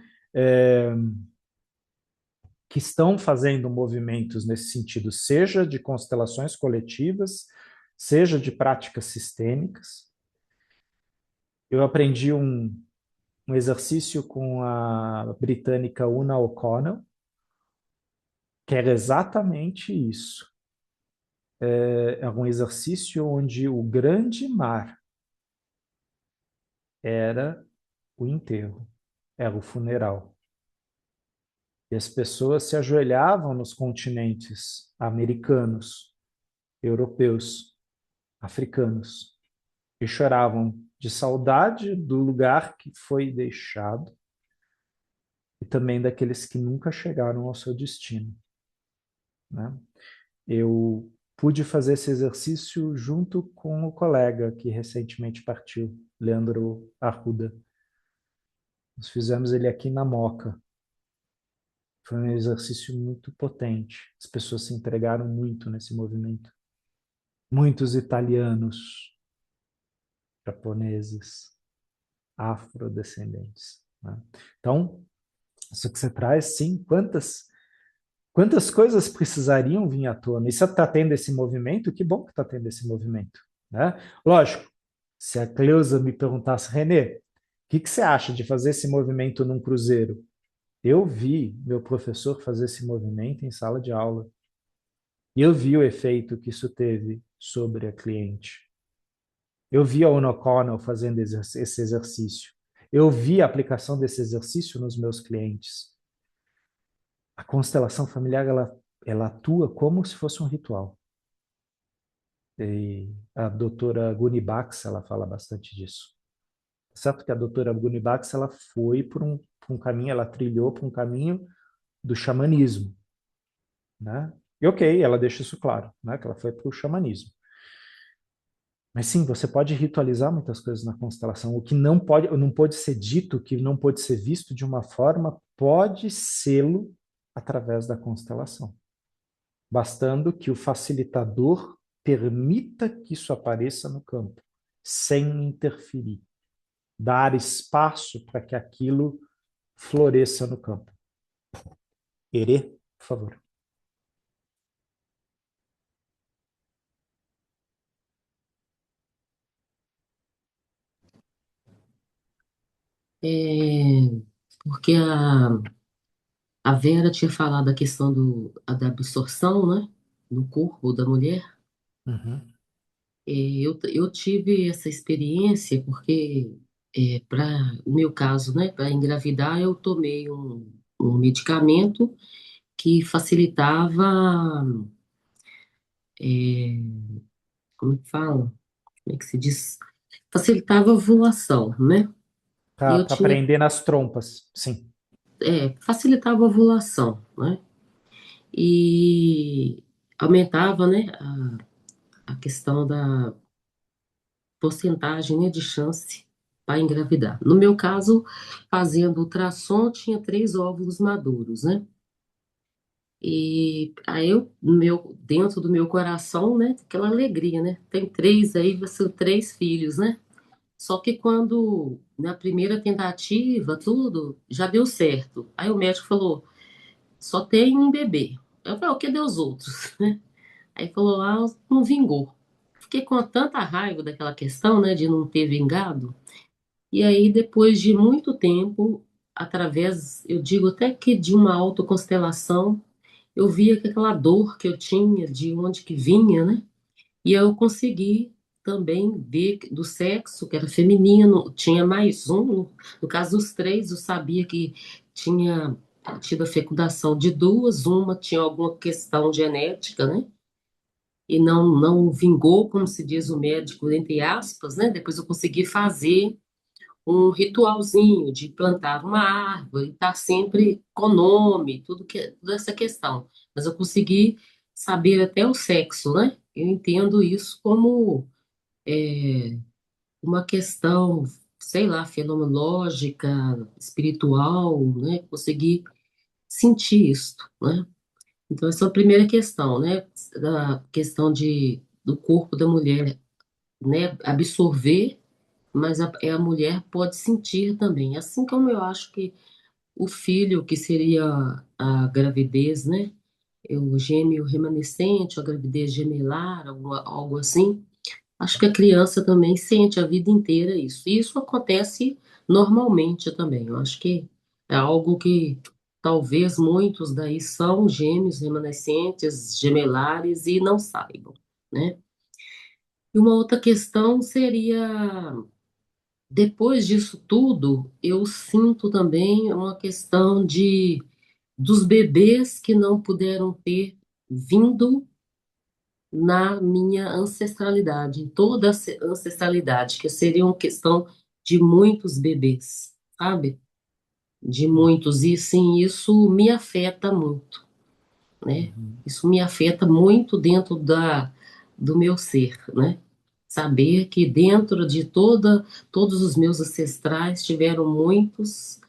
Que estão fazendo movimentos nesse sentido, seja de constelações coletivas, seja de práticas sistêmicas. Eu aprendi um exercício com a britânica Una O'Connell, que era exatamente isso. É um exercício onde o grande mar era o enterro, era o funeral. E as pessoas se ajoelhavam nos continentes americanos, europeus, africanos, e choravam de saudade do lugar que foi deixado e também daqueles que nunca chegaram ao seu destino, né? Eu pude fazer esse exercício junto com o colega que recentemente partiu, Leandro Arruda. Nós fizemos ele aqui na Moca. Foi um exercício muito potente. As pessoas se entregaram muito nesse movimento. Muitos italianos, japoneses, afrodescendentes, né? Então, isso que você traz, sim, quantas coisas precisariam vir à tona? E se está tendo esse movimento, que bom que está tendo esse movimento, né? Lógico, se a Cleusa me perguntasse, Renê, o que você acha de fazer esse movimento num cruzeiro? Eu vi meu professor fazer esse movimento em sala de aula. E eu vi o efeito que isso teve sobre a cliente. Eu vi a Ona O'Connell fazendo esse exercício. Eu vi a aplicação desse exercício nos meus clientes. A constelação familiar, ela atua como se fosse um ritual. E a doutora Guni Bax, ela fala bastante disso. Certo que a doutora Guni Bax, ela foi por um caminho, ela trilhou por um caminho do xamanismo, né? E ok, ela deixa isso claro, né? Que ela foi para o xamanismo. Mas sim, você pode ritualizar muitas coisas na constelação. O que não pode ser dito, o que não pode ser visto de uma forma, pode sê-lo através da constelação. bastando que o facilitador permita que isso apareça no campo, sem interferir, dar espaço para que aquilo floresça no campo. Herê, por favor. É, porque a Vera tinha falado da questão da absorção, né, no corpo da mulher. Uhum. Eu tive essa experiência porque, para o meu caso, né, para engravidar, eu tomei um medicamento que facilitava, é, como é que fala? Como é que se diz? Facilitava a ovulação, né? E eu Para tinha, prender nas trompas, sim. facilitava a ovulação, né? E aumentava, né, a questão da porcentagem, né, de chance para engravidar. No meu caso, fazendo ultrassom, tinha 3 óvulos maduros, né? E aí dentro do meu coração, né, aquela alegria, né? Tem três aí, são 3 filhos, né? Só que quando, na primeira tentativa, tudo, já deu certo. Aí o médico falou, só tem um bebê. Eu falei, cadê os outros? Aí falou, não vingou. Fiquei com tanta raiva daquela questão, né, de não ter vingado. E aí, depois de muito tempo, através, eu digo até que de uma autoconstelação, eu via que aquela dor que eu tinha, de onde que vinha, né? E eu consegui também ver do sexo, que era feminino, tinha mais um, no caso dos 3, eu sabia que tinha tido a fecundação de duas, uma tinha alguma questão genética, né? E não vingou, como se diz o médico, entre aspas, né? Depois eu consegui fazer um ritualzinho de plantar uma árvore, estar sempre com nome, toda essa questão. Mas eu consegui saber até o sexo, né? Eu entendo isso como uma questão, sei lá, fenomenológica, espiritual, né? Consegui sentir isso, né? Então, essa é a primeira questão, né? Da questão do corpo da mulher, né? Absorver, mas a mulher pode sentir também. Assim como eu acho que o filho, que seria a gravidez, né? O gêmeo remanescente, a gravidez gemelar, algo assim. Acho que a criança também sente a vida inteira isso. E isso acontece normalmente também. Eu acho que é algo que talvez muitos daí são gêmeos remanescentes, gemelares e não saibam, né? E uma outra questão seria, depois disso tudo, eu sinto também uma questão dos bebês que não puderam ter vindo na minha ancestralidade, em toda a ancestralidade, que seria uma questão de muitos bebês, sabe? De muitos, e sim, isso me afeta muito, né? Uhum. Isso me afeta muito dentro do meu ser, né? Saber que dentro de todos os meus ancestrais tiveram muitos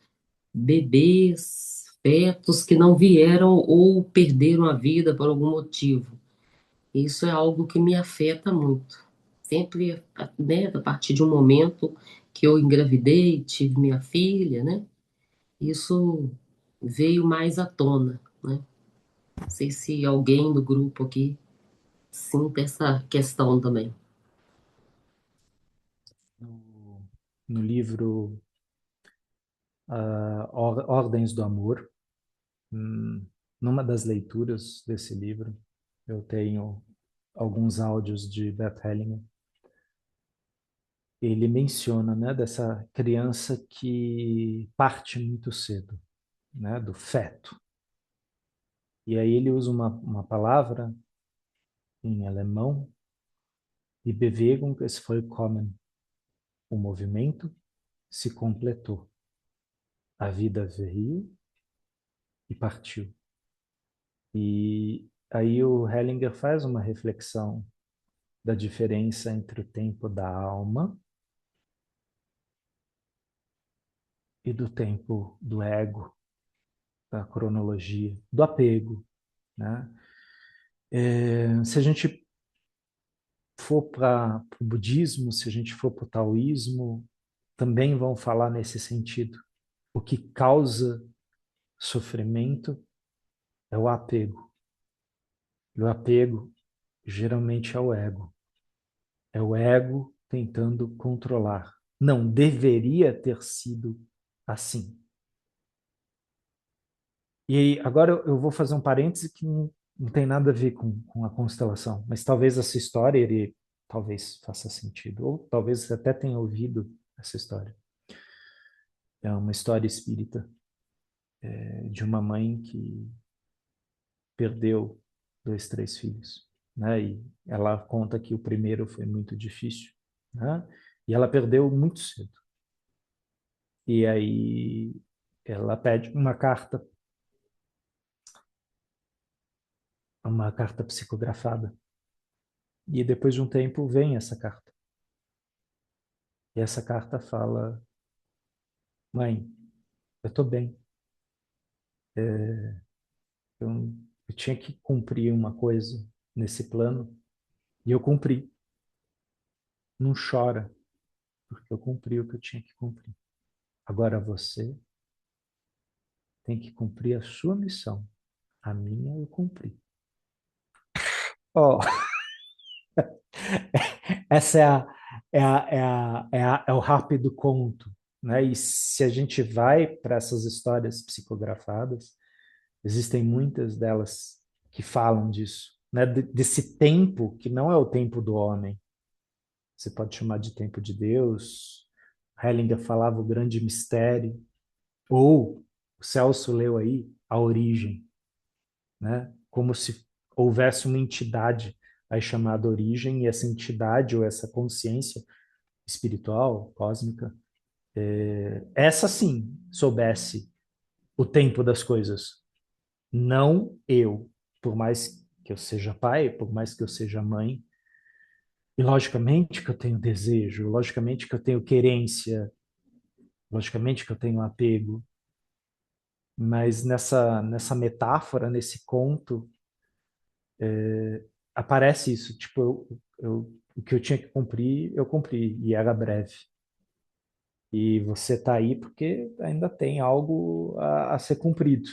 bebês, fetos que não vieram ou perderam a vida por algum motivo. Isso é algo que me afeta muito. Sempre, né, a partir de um momento que eu engravidei, tive minha filha, né? Isso veio mais à tona, né? Não sei se alguém do grupo aqui sinta essa questão também. No livro Ordens do Amor, numa das leituras desse livro, eu tenho alguns áudios de Bert Hellinger. Ele menciona, né, dessa criança que parte muito cedo, né, do feto. E aí ele usa uma palavra em alemão, Die Bewegung ist vollkommen. O movimento se completou. A vida veio e partiu. E aí o Hellinger faz uma reflexão da diferença entre o tempo da alma e do tempo do ego, da cronologia, do apego, né? Se a gente for para o budismo, se a gente for para o taoísmo, também vão falar nesse sentido. O que causa sofrimento é o apego. E o apego geralmente é o ego. É o ego tentando controlar. Não deveria ter sido assim. E agora eu vou fazer um parêntese que não tem nada a ver com a constelação, mas talvez essa história ele talvez faça sentido, ou talvez você até tenha ouvido essa história. É uma história espírita de uma mãe que perdeu 2, 3 filhos, né? E ela conta que o primeiro foi muito difícil, né? E ela perdeu muito cedo. E aí ela pede uma carta psicografada. E depois de um tempo vem essa carta. E essa carta fala: mãe, eu estou bem. Eu tinha que cumprir uma coisa nesse plano e eu cumpri. Não chora, porque eu cumpri o que eu tinha que cumprir. Agora você tem que cumprir a sua missão. A minha eu cumpri. Oh, essa é o rápido conto, né? E se a gente vai para essas histórias psicografadas, existem muitas delas que falam disso, né? Desse tempo que não é o tempo do homem. Você pode chamar de tempo de Deus. Hellinger falava o grande mistério. Ou o Celso leu aí a origem, né? Como se houvesse uma entidade aí chamada origem, e essa entidade ou essa consciência espiritual, cósmica, essa sim soubesse o tempo das coisas. Não eu, por mais que eu seja pai, por mais que eu seja mãe, e logicamente que eu tenho desejo, logicamente que eu tenho querência, logicamente que eu tenho apego, mas nessa metáfora, nesse conto, aparece isso, tipo, o que eu tinha que cumprir, eu cumpri, e era breve. E você está aí porque ainda tem algo a ser cumprido,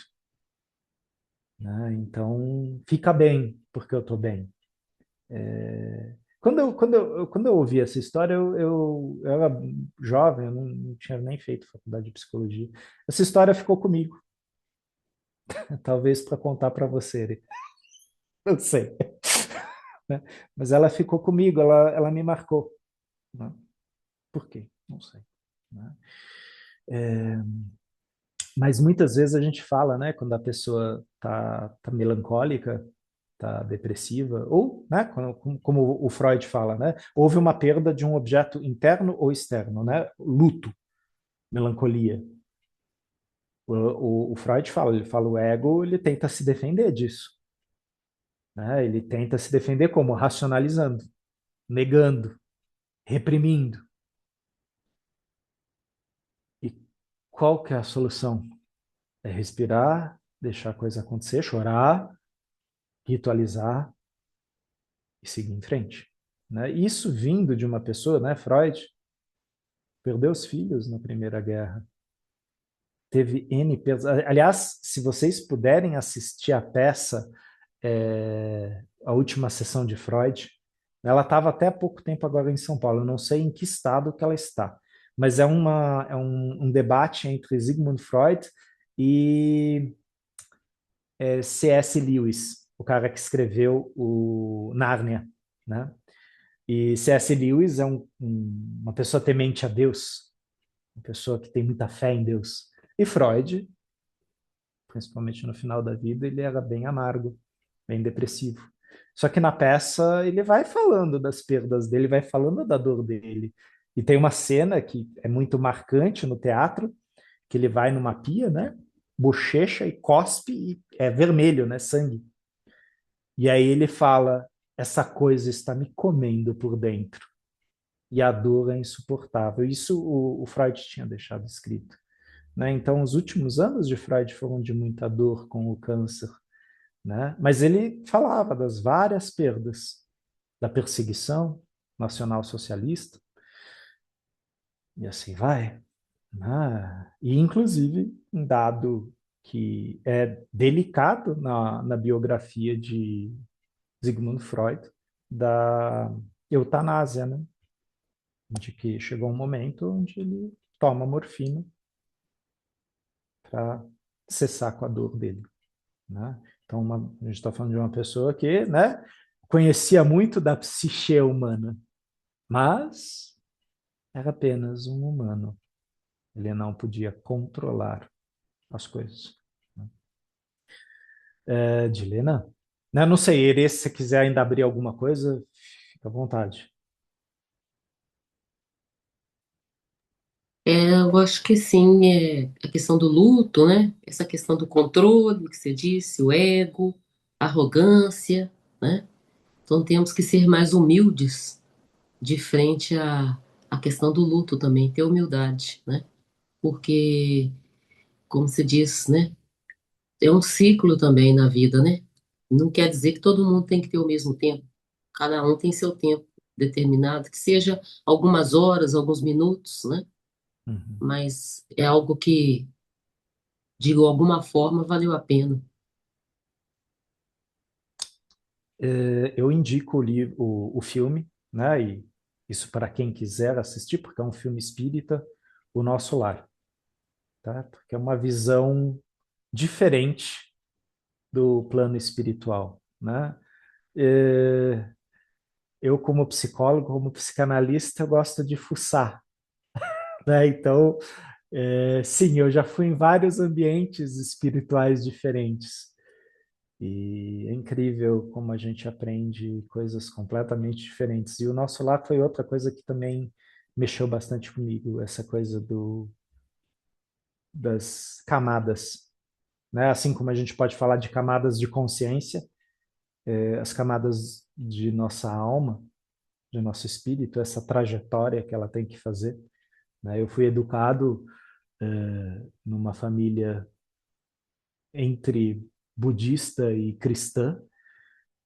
né? Então, fica bem, porque eu estou bem. Quando eu ouvi essa história, eu era jovem, eu não tinha nem feito faculdade de psicologia. Essa história ficou comigo, talvez para contar para você, não sei, né? Mas ela ficou comigo, ela me marcou, né? Por quê? Não sei, né? Mas muitas vezes a gente fala, né, quando a pessoa tá melancólica, tá depressiva, ou, né, como o Freud fala, né, houve uma perda de um objeto interno ou externo, né, luto, melancolia. O Freud fala, ele fala o ego, ele tenta se defender disso, né, ele tenta se defender como? Racionalizando, negando, reprimindo. E qual que é a solução? É respirar, deixar a coisa acontecer, chorar, ritualizar e seguir em frente, né? Isso vindo de uma pessoa, né? Freud perdeu os filhos na Primeira Guerra, teve N perdas. Aliás, se vocês puderem assistir a peça, a última sessão de Freud, ela estava até há pouco tempo agora em São Paulo. Eu não sei em que estado que ela está, mas é um debate entre Sigmund Freud e C.S. Lewis, o cara que escreveu o Nárnia, né? E C.S. Lewis é uma pessoa temente a Deus, uma pessoa que tem muita fé em Deus. E Freud, principalmente no final da vida, ele era bem amargo, bem depressivo. Só que na peça ele vai falando das perdas dele, vai falando da dor dele. E tem uma cena que é muito marcante no teatro, que ele vai numa pia, né? Bochecha e cospe e é vermelho, né? Sangue. E aí ele fala: essa coisa está me comendo por dentro e a dor é insuportável. Isso o Freud tinha deixado escrito, né? Então, os últimos anos de Freud foram de muita dor com o câncer, né? Mas ele falava das várias perdas da perseguição nacional-socialista, e assim vai. Né? E, inclusive, um dado que é delicado na biografia de Sigmund Freud, da eutanásia, né? De que chegou um momento onde ele toma morfina para cessar com a dor dele. Né? Então, a gente está falando de uma pessoa que, né, conhecia muito da psique humana, mas era apenas um humano. Ele não podia controlar as coisas. Dilena? Né, não sei, Ere, se você quiser ainda abrir alguma coisa, fica à vontade. Eu acho que sim, a questão do luto, né? Essa questão do controle que você disse, o ego, a arrogância, né? Então temos que ser mais humildes de frente à questão do luto também, ter humildade, né? Porque, como se diz, né? É um ciclo também na vida, né? Não quer dizer que todo mundo tem que ter o mesmo tempo. Cada um tem seu tempo determinado, que seja algumas horas, alguns minutos, né? Uhum. Mas é algo que, de alguma forma, valeu a pena. Eu indico o filme, né? E isso para quem quiser assistir, porque é um filme espírita, O Nosso Lar, tá? Porque é uma visão diferente do plano espiritual, né? É, eu, como psicólogo, como psicanalista, eu gosto de fuçar, né? Então, sim, eu já fui em vários ambientes espirituais diferentes. E é incrível como a gente aprende coisas completamente diferentes. E o nosso lar foi outra coisa que também mexeu bastante comigo, essa coisa das camadas, né? Assim como a gente pode falar de camadas de consciência, as camadas de nossa alma, de nosso espírito, essa trajetória que ela tem que fazer, né? Eu fui educado numa família entre budista e cristã,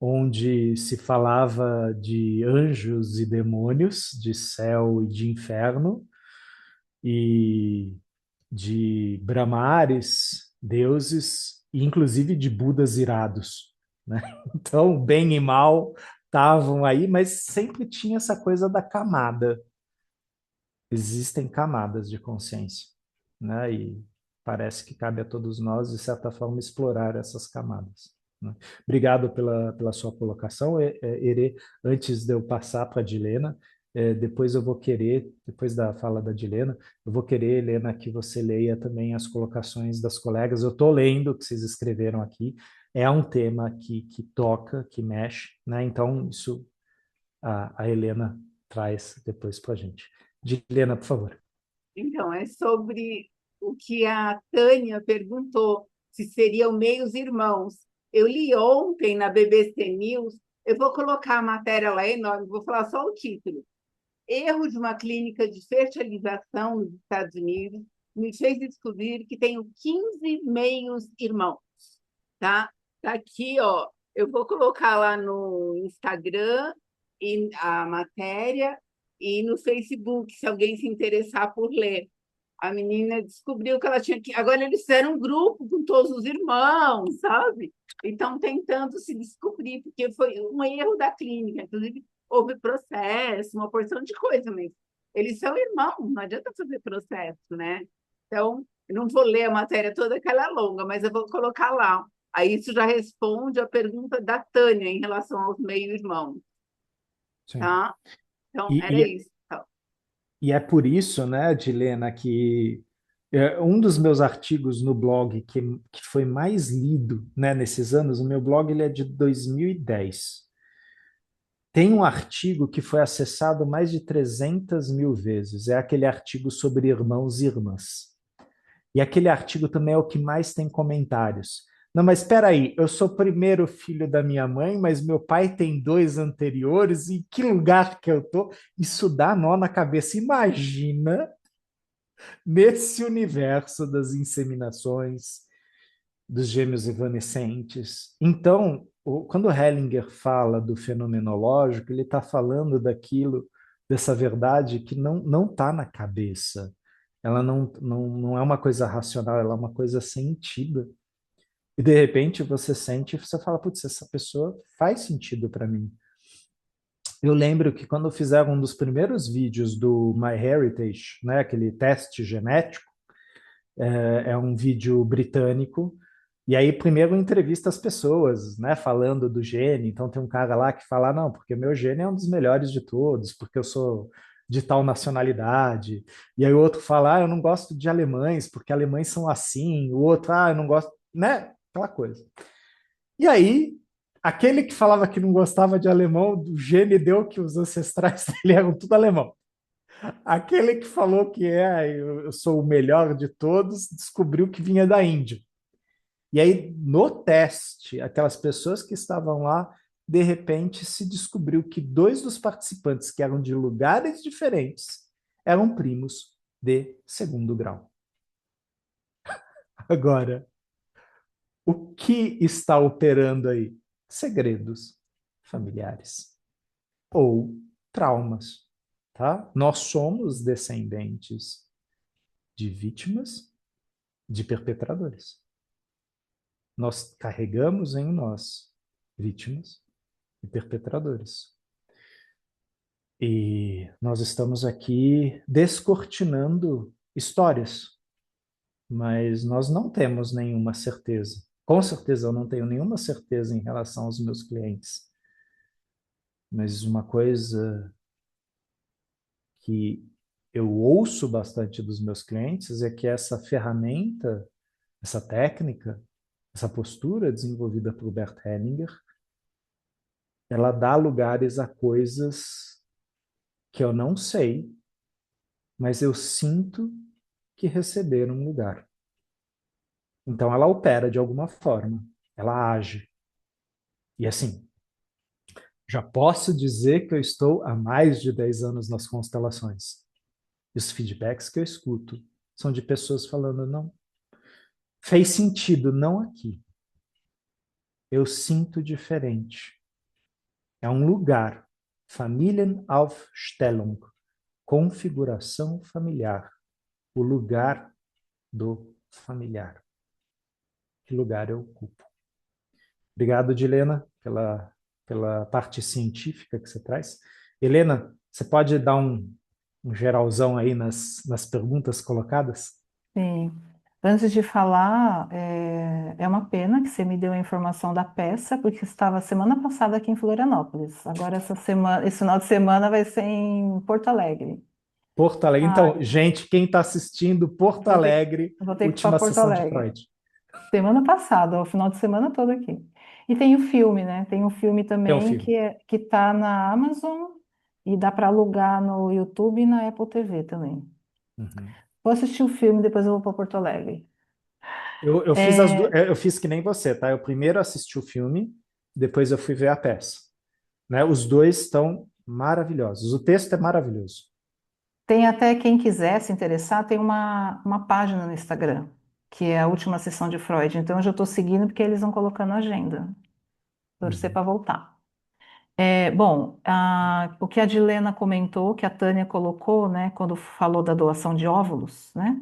onde se falava de anjos e demônios, de céu e de inferno, e de brahmares, deuses, e inclusive de budas irados, né? Então, bem e mal estavam aí, mas sempre tinha essa coisa da camada. Existem camadas de consciência, né? E parece que cabe a todos nós, de certa forma, explorar essas camadas. Né? Obrigado pela sua colocação, Ere. Antes de eu passar para a Dilena, depois eu vou querer, depois da fala da Dilena, eu vou querer, Helena, que você leia também as colocações das colegas. Eu estou lendo o que vocês escreveram aqui. É um tema que toca, que mexe, né? Então, isso a Helena traz depois para a gente. Helena, por favor. Então, é sobre o que a Tânia perguntou, se seriam meios irmãos. Eu li ontem na BBC News, eu vou colocar a matéria lá enorme, vou falar só o título. Erro de uma clínica de fertilização nos Estados Unidos me fez descobrir que tenho 15 meios irmãos, tá? Tá aqui, ó. Eu vou colocar lá no Instagram e a matéria e no Facebook, se alguém se interessar por ler. A menina descobriu que ela tinha que. Agora eles fizeram um grupo com todos os irmãos, sabe? Então, tentando se descobrir, porque foi um erro da clínica. Inclusive, houve processo, uma porção de coisa, mas eles são irmãos, não adianta fazer processo, né? Então, eu não vou ler a matéria toda, que ela é longa, mas eu vou colocar lá. Aí isso já responde a pergunta da Tânia em relação aos meio-irmãos, Sim. tá? Então, E, era e, isso. Então. e é por isso, né, Dilena, que um dos meus artigos no blog que foi mais lido, né, nesses anos, o meu blog ele é de 2010. Tem um artigo que foi acessado mais de 300 mil vezes. É aquele artigo sobre irmãos e irmãs. E aquele artigo também é o que mais tem comentários. Não, mas espera aí, eu sou o primeiro filho da minha mãe, mas meu pai tem dois anteriores, e que lugar que eu tô? Isso dá nó na cabeça. Imagina nesse universo das inseminações dos gêmeos evanescentes. Então, quando Hellinger fala do fenomenológico, ele está falando daquilo, dessa verdade que não está na cabeça. Ela não é uma coisa racional, ela é uma coisa sentida. E de repente você sente e você fala, putz, essa pessoa faz sentido para mim. Eu lembro que quando fizeram um dos primeiros vídeos do MyHeritage, né, aquele teste genético, é um vídeo britânico, e aí primeiro entrevista as pessoas, né, falando do gene. Então tem um cara lá que fala, não, porque meu gene é um dos melhores de todos, porque eu sou de tal nacionalidade. E aí o outro fala, eu não gosto de alemães, porque alemães são assim. O outro, eu não gosto, né, aquela coisa. E aí, aquele que falava que não gostava de alemão, o gene deu que os ancestrais dele eram tudo alemão. Aquele que falou que eu sou o melhor de todos, descobriu que vinha da Índia. E aí, no teste, aquelas pessoas que estavam lá, de repente se descobriu que dois dos participantes, que eram de lugares diferentes, eram primos de segundo grau. Agora, o que está operando aí? Segredos familiares ou traumas, tá? Nós somos descendentes de vítimas, de perpetradores. Nós carregamos em nós vítimas e perpetradores. E nós estamos aqui descortinando histórias, mas nós não temos nenhuma certeza. Com certeza eu não tenho nenhuma certeza em relação aos meus clientes. Mas uma coisa que eu ouço bastante dos meus clientes é que essa ferramenta, essa técnica, essa postura desenvolvida por Bert Hellinger, ela dá lugares a coisas que eu não sei, mas eu sinto que receberam um lugar. Então ela opera de alguma forma, ela age. E assim, já posso dizer que eu estou há mais de 10 anos nas constelações. E os feedbacks que eu escuto são de pessoas falando, não, fez sentido, não aqui. Eu sinto diferente. É um lugar, Familienaufstellung, configuração familiar, o lugar do familiar. Que lugar eu ocupo? Obrigado, Dilena, pela parte científica que você traz. Helena, você pode dar um geralzão aí nas perguntas colocadas? Sim. Antes de falar, é uma pena que você me deu a informação da peça, porque estava semana passada aqui em Florianópolis. Agora, esse final de semana vai ser em Porto Alegre. Porto Alegre. Então, Ai, gente, quem está assistindo, Porto vou ter, Alegre, vou ter que ir para última Porto sessão de Alegre. Freud. Semana passada, o final de semana todo aqui. E tem o filme, né? Tem um filme É um também filme. que tá na Amazon e dá para alugar no YouTube e na Apple TV também. Uhum. Vou assistir o filme, depois eu vou para Porto Alegre. Eu fiz É, eu fiz que nem você, tá? Eu primeiro assisti o filme, depois eu fui ver a peça, né? Os dois estão maravilhosos. O texto é maravilhoso. tem até quem quiser se interessar, tem uma página no Instagram, que é a última sessão de Freud. Então eu já estou seguindo porque eles vão colocando a agenda. Torcer Uhum. para voltar. Bom, o que a Dilena comentou, que a Tânia colocou, né, quando falou da doação de óvulos, né,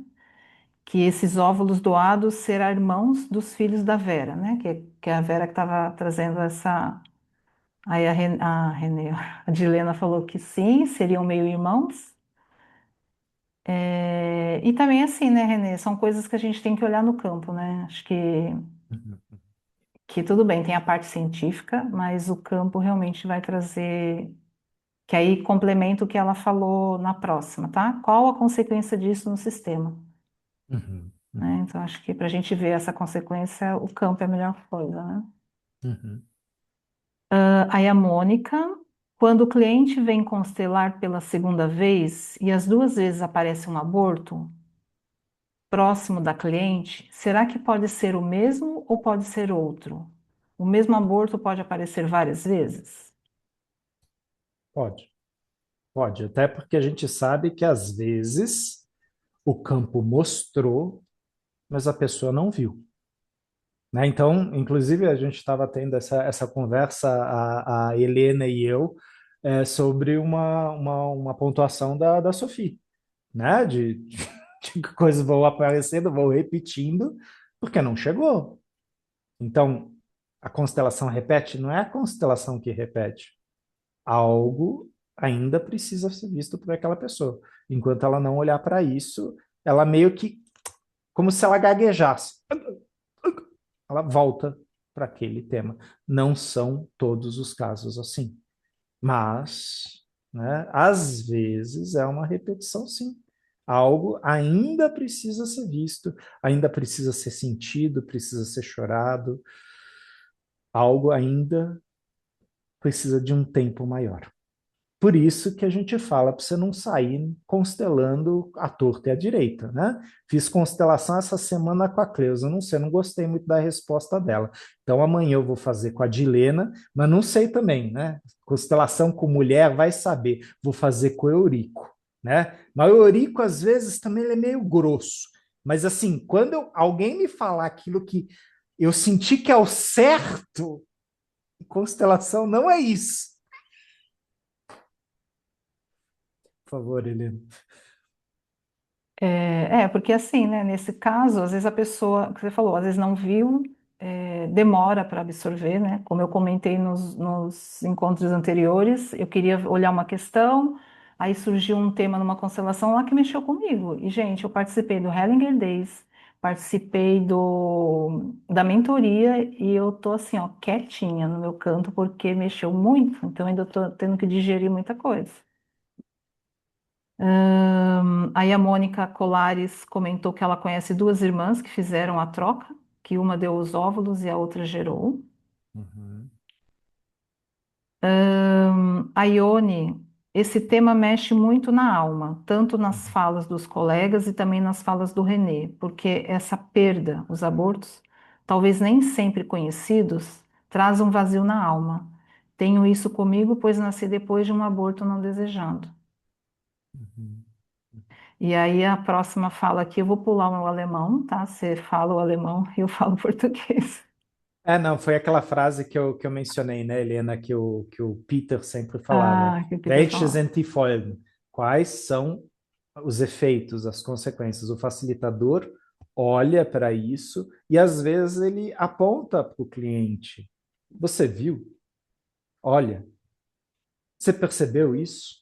que esses óvulos doados serão irmãos dos filhos da Vera, né, que é a Vera que estava trazendo essa. Aí a Dilena falou que sim, seriam meio irmãos. E também assim, né, Renê, são coisas que a gente tem que olhar no campo, né? Acho Uhum. que tudo bem, tem a parte científica, mas o campo realmente vai trazer, que aí complementa o que ela falou na próxima, tá? Qual a consequência disso no sistema, Uhum. né? Uhum. Então, acho que para a gente ver essa consequência, o campo é a melhor coisa, né? Uhum. Aí a Mônica, quando o cliente vem constelar pela segunda vez e as duas vezes aparece um aborto próximo da cliente, será que pode ser o mesmo ou pode ser outro? O mesmo aborto pode aparecer várias vezes? Pode, pode. Até porque a gente sabe que às vezes o campo mostrou, mas a pessoa não viu. né? Então, inclusive, a gente estava tendo essa conversa, a Helena e eu, sobre uma pontuação da Sophie, né? De que coisas vão aparecendo, vão repetindo, porque não chegou. Então, a constelação repete? Não é a constelação que repete. Algo ainda precisa ser visto por aquela pessoa. Enquanto ela não olhar para isso, ela meio que, como se ela gaguejasse, ela volta para aquele tema. Não são todos os casos assim, mas, né, às vezes é uma repetição, sim. Algo ainda precisa ser visto, ainda precisa ser sentido, precisa ser chorado, algo ainda precisa de um tempo maior. Por isso que a gente fala para você não sair constelando a torta e a direita, né? Fiz constelação essa semana com a Cleusa, não sei, não gostei muito da resposta dela. Então amanhã eu vou fazer com a Dilena, mas não sei também, né? Constelação com mulher, vai saber. Vou fazer com o Eurico, né? Mas o Eurico às vezes também ele é meio grosso. Mas assim, quando alguém me falar aquilo que eu senti que é o certo, constelação não é isso. Por favor, Helena. Porque assim, né, nesse caso, às vezes a pessoa, que você falou, às vezes não viu, demora para absorver, né? Como eu comentei nos encontros anteriores, eu queria olhar uma questão, aí surgiu um tema numa constelação lá que mexeu comigo. E, gente, eu participei do Hellinger Days, participei da mentoria e eu tô assim, ó, quietinha no meu canto porque mexeu muito, então ainda tô tendo que digerir muita coisa. Aí a Mônica Colares comentou que ela conhece duas irmãs que fizeram a troca, que uma deu os óvulos e a outra gerou. Uhum. A Ione, esse tema mexe muito na alma, tanto nas Uhum. falas dos colegas e também nas falas do Renê, porque essa perda, os abortos, talvez nem sempre conhecidos, traz um vazio na alma. Tenho isso comigo, pois nasci depois de um aborto não desejado. Uhum. E aí a próxima fala aqui, eu vou pular o alemão, tá? Você fala o alemão e eu falo português. Não, foi aquela frase que eu mencionei, né, Helena, que o Peter sempre falava. Ah, que o Peter Welche falou. sind die Folgen? Quais são os efeitos, as consequências? O facilitador olha para isso e às vezes ele aponta para o cliente. Você viu? Olha, você percebeu isso?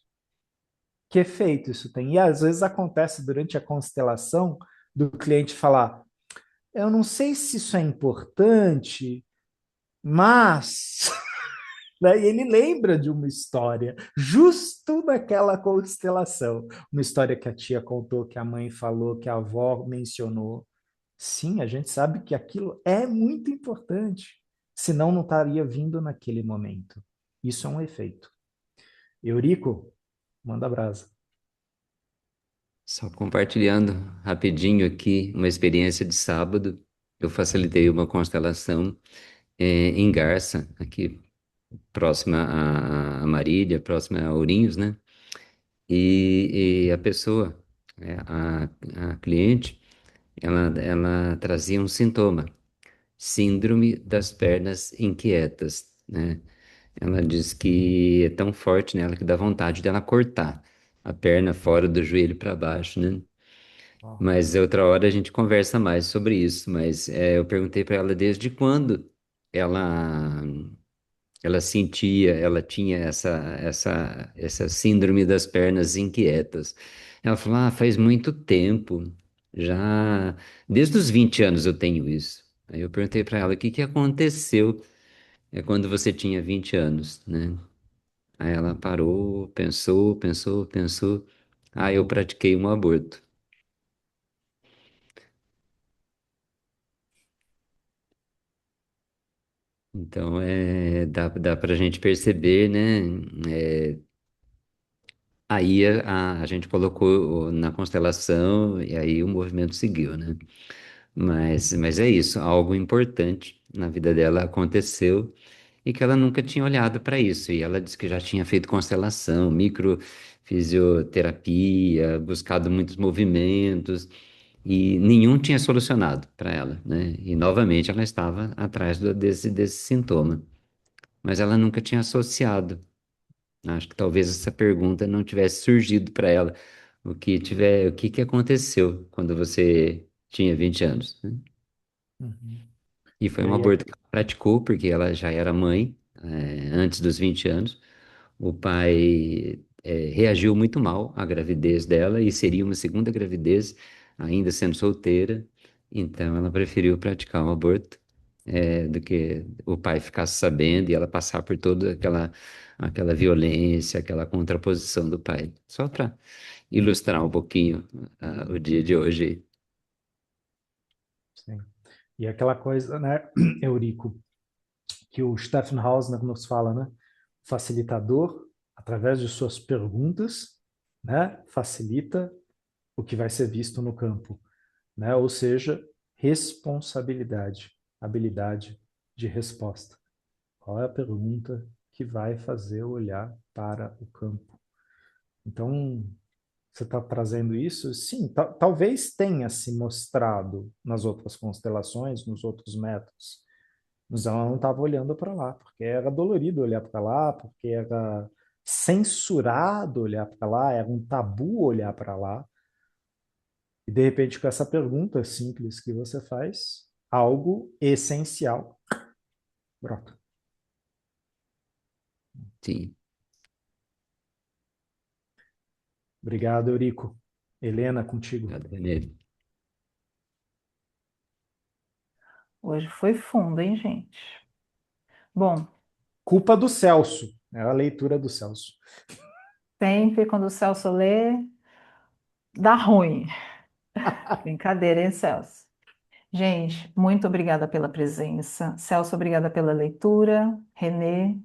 Que efeito isso tem? E às vezes acontece durante a constelação do cliente falar: eu não sei se isso é importante, mas né? E ele lembra de uma história, justo naquela constelação. Uma história que a tia contou, que a mãe falou, que a avó mencionou. Sim, a gente sabe que aquilo é muito importante, senão não estaria vindo naquele momento. Isso é um efeito. Eurico, manda brasa. Só compartilhando rapidinho aqui uma experiência de sábado. Eu facilitei uma constelação em Garça, aqui próxima a Marília, próxima a Ourinhos, né? E a pessoa, a cliente, ela trazia um sintoma, síndrome das pernas inquietas, né? Ela diz que é tão forte nela que dá vontade dela cortar a perna fora do joelho para baixo, né? Oh. Mas outra hora a gente conversa mais sobre isso. Mas eu perguntei para ela desde quando ela ela sentia, ela tinha essa síndrome das pernas inquietas. Ela falou: Ah, faz muito tempo, já desde os 20 anos eu tenho isso. Aí eu perguntei para ela: O que que aconteceu quando você tinha 20 anos, né? Aí ela parou, pensou, pensou, pensou. Ah, eu pratiquei um aborto. Então, dá para a gente perceber, né? É, aí a gente colocou na constelação e aí o movimento seguiu, né? Mas é isso, algo importante na vida dela aconteceu e que ela nunca tinha olhado para isso. E ela disse que já tinha feito constelação, microfisioterapia, buscado muitos movimentos, e nenhum tinha solucionado para ela, né? E novamente ela estava atrás desse sintoma, mas ela nunca tinha associado. Acho que talvez essa pergunta não tivesse surgido para ela. O que que aconteceu quando você tinha 20 anos, né? Uhum. E foi E um aí, aborto que ela praticou porque ela já era mãe, antes dos 20 anos. O pai, reagiu muito mal à gravidez dela e seria uma segunda gravidez, ainda sendo solteira. Então ela preferiu praticar um aborto, do que o pai ficasse sabendo e ela passar por toda aquela violência, aquela contraposição do pai. Só para ilustrar um pouquinho, o dia de hoje. sim. E aquela coisa, né, Eurico, que o Stephen Hausner nos fala, né? O facilitador, através de suas perguntas, né, facilita o que vai ser visto no campo, né? Ou seja, responsabilidade, habilidade de resposta. Qual é a pergunta que vai fazer eu olhar para o campo? Então, você está trazendo isso? Sim, talvez tenha se mostrado nas outras constelações, nos outros métodos, mas ela não estava olhando para lá, porque era dolorido olhar para lá, porque era censurado olhar para lá, era um tabu olhar para lá. E de repente, com essa pergunta simples que você faz, algo essencial brota. Sim. Obrigado, Eurico. Helena, contigo. Obrigado, Renê. Hoje foi fundo, hein, gente? Bom, Culpa do Celso. É a leitura do Celso. sempre quando o Celso lê, dá ruim. Brincadeira, hein, Celso? Gente, muito obrigada pela presença. Celso, obrigada pela leitura. Renê,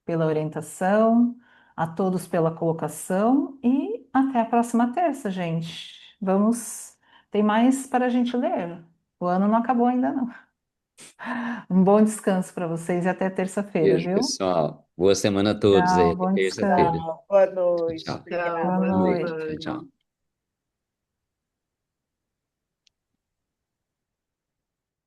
pela orientação. A todos pela colocação. E até a próxima terça, gente. Vamos. Tem mais para a gente ler. O ano não acabou ainda, não. Um bom descanso para vocês e até terça-feira, Beijo, viu? pessoal. Boa semana a todos aí. Tchau, Até bom terça-feira. descanso. Tchau, boa noite. Tchau. Tchau, Boa Obrigada. Boa boa noite. noite. Tchau, noite. tchau.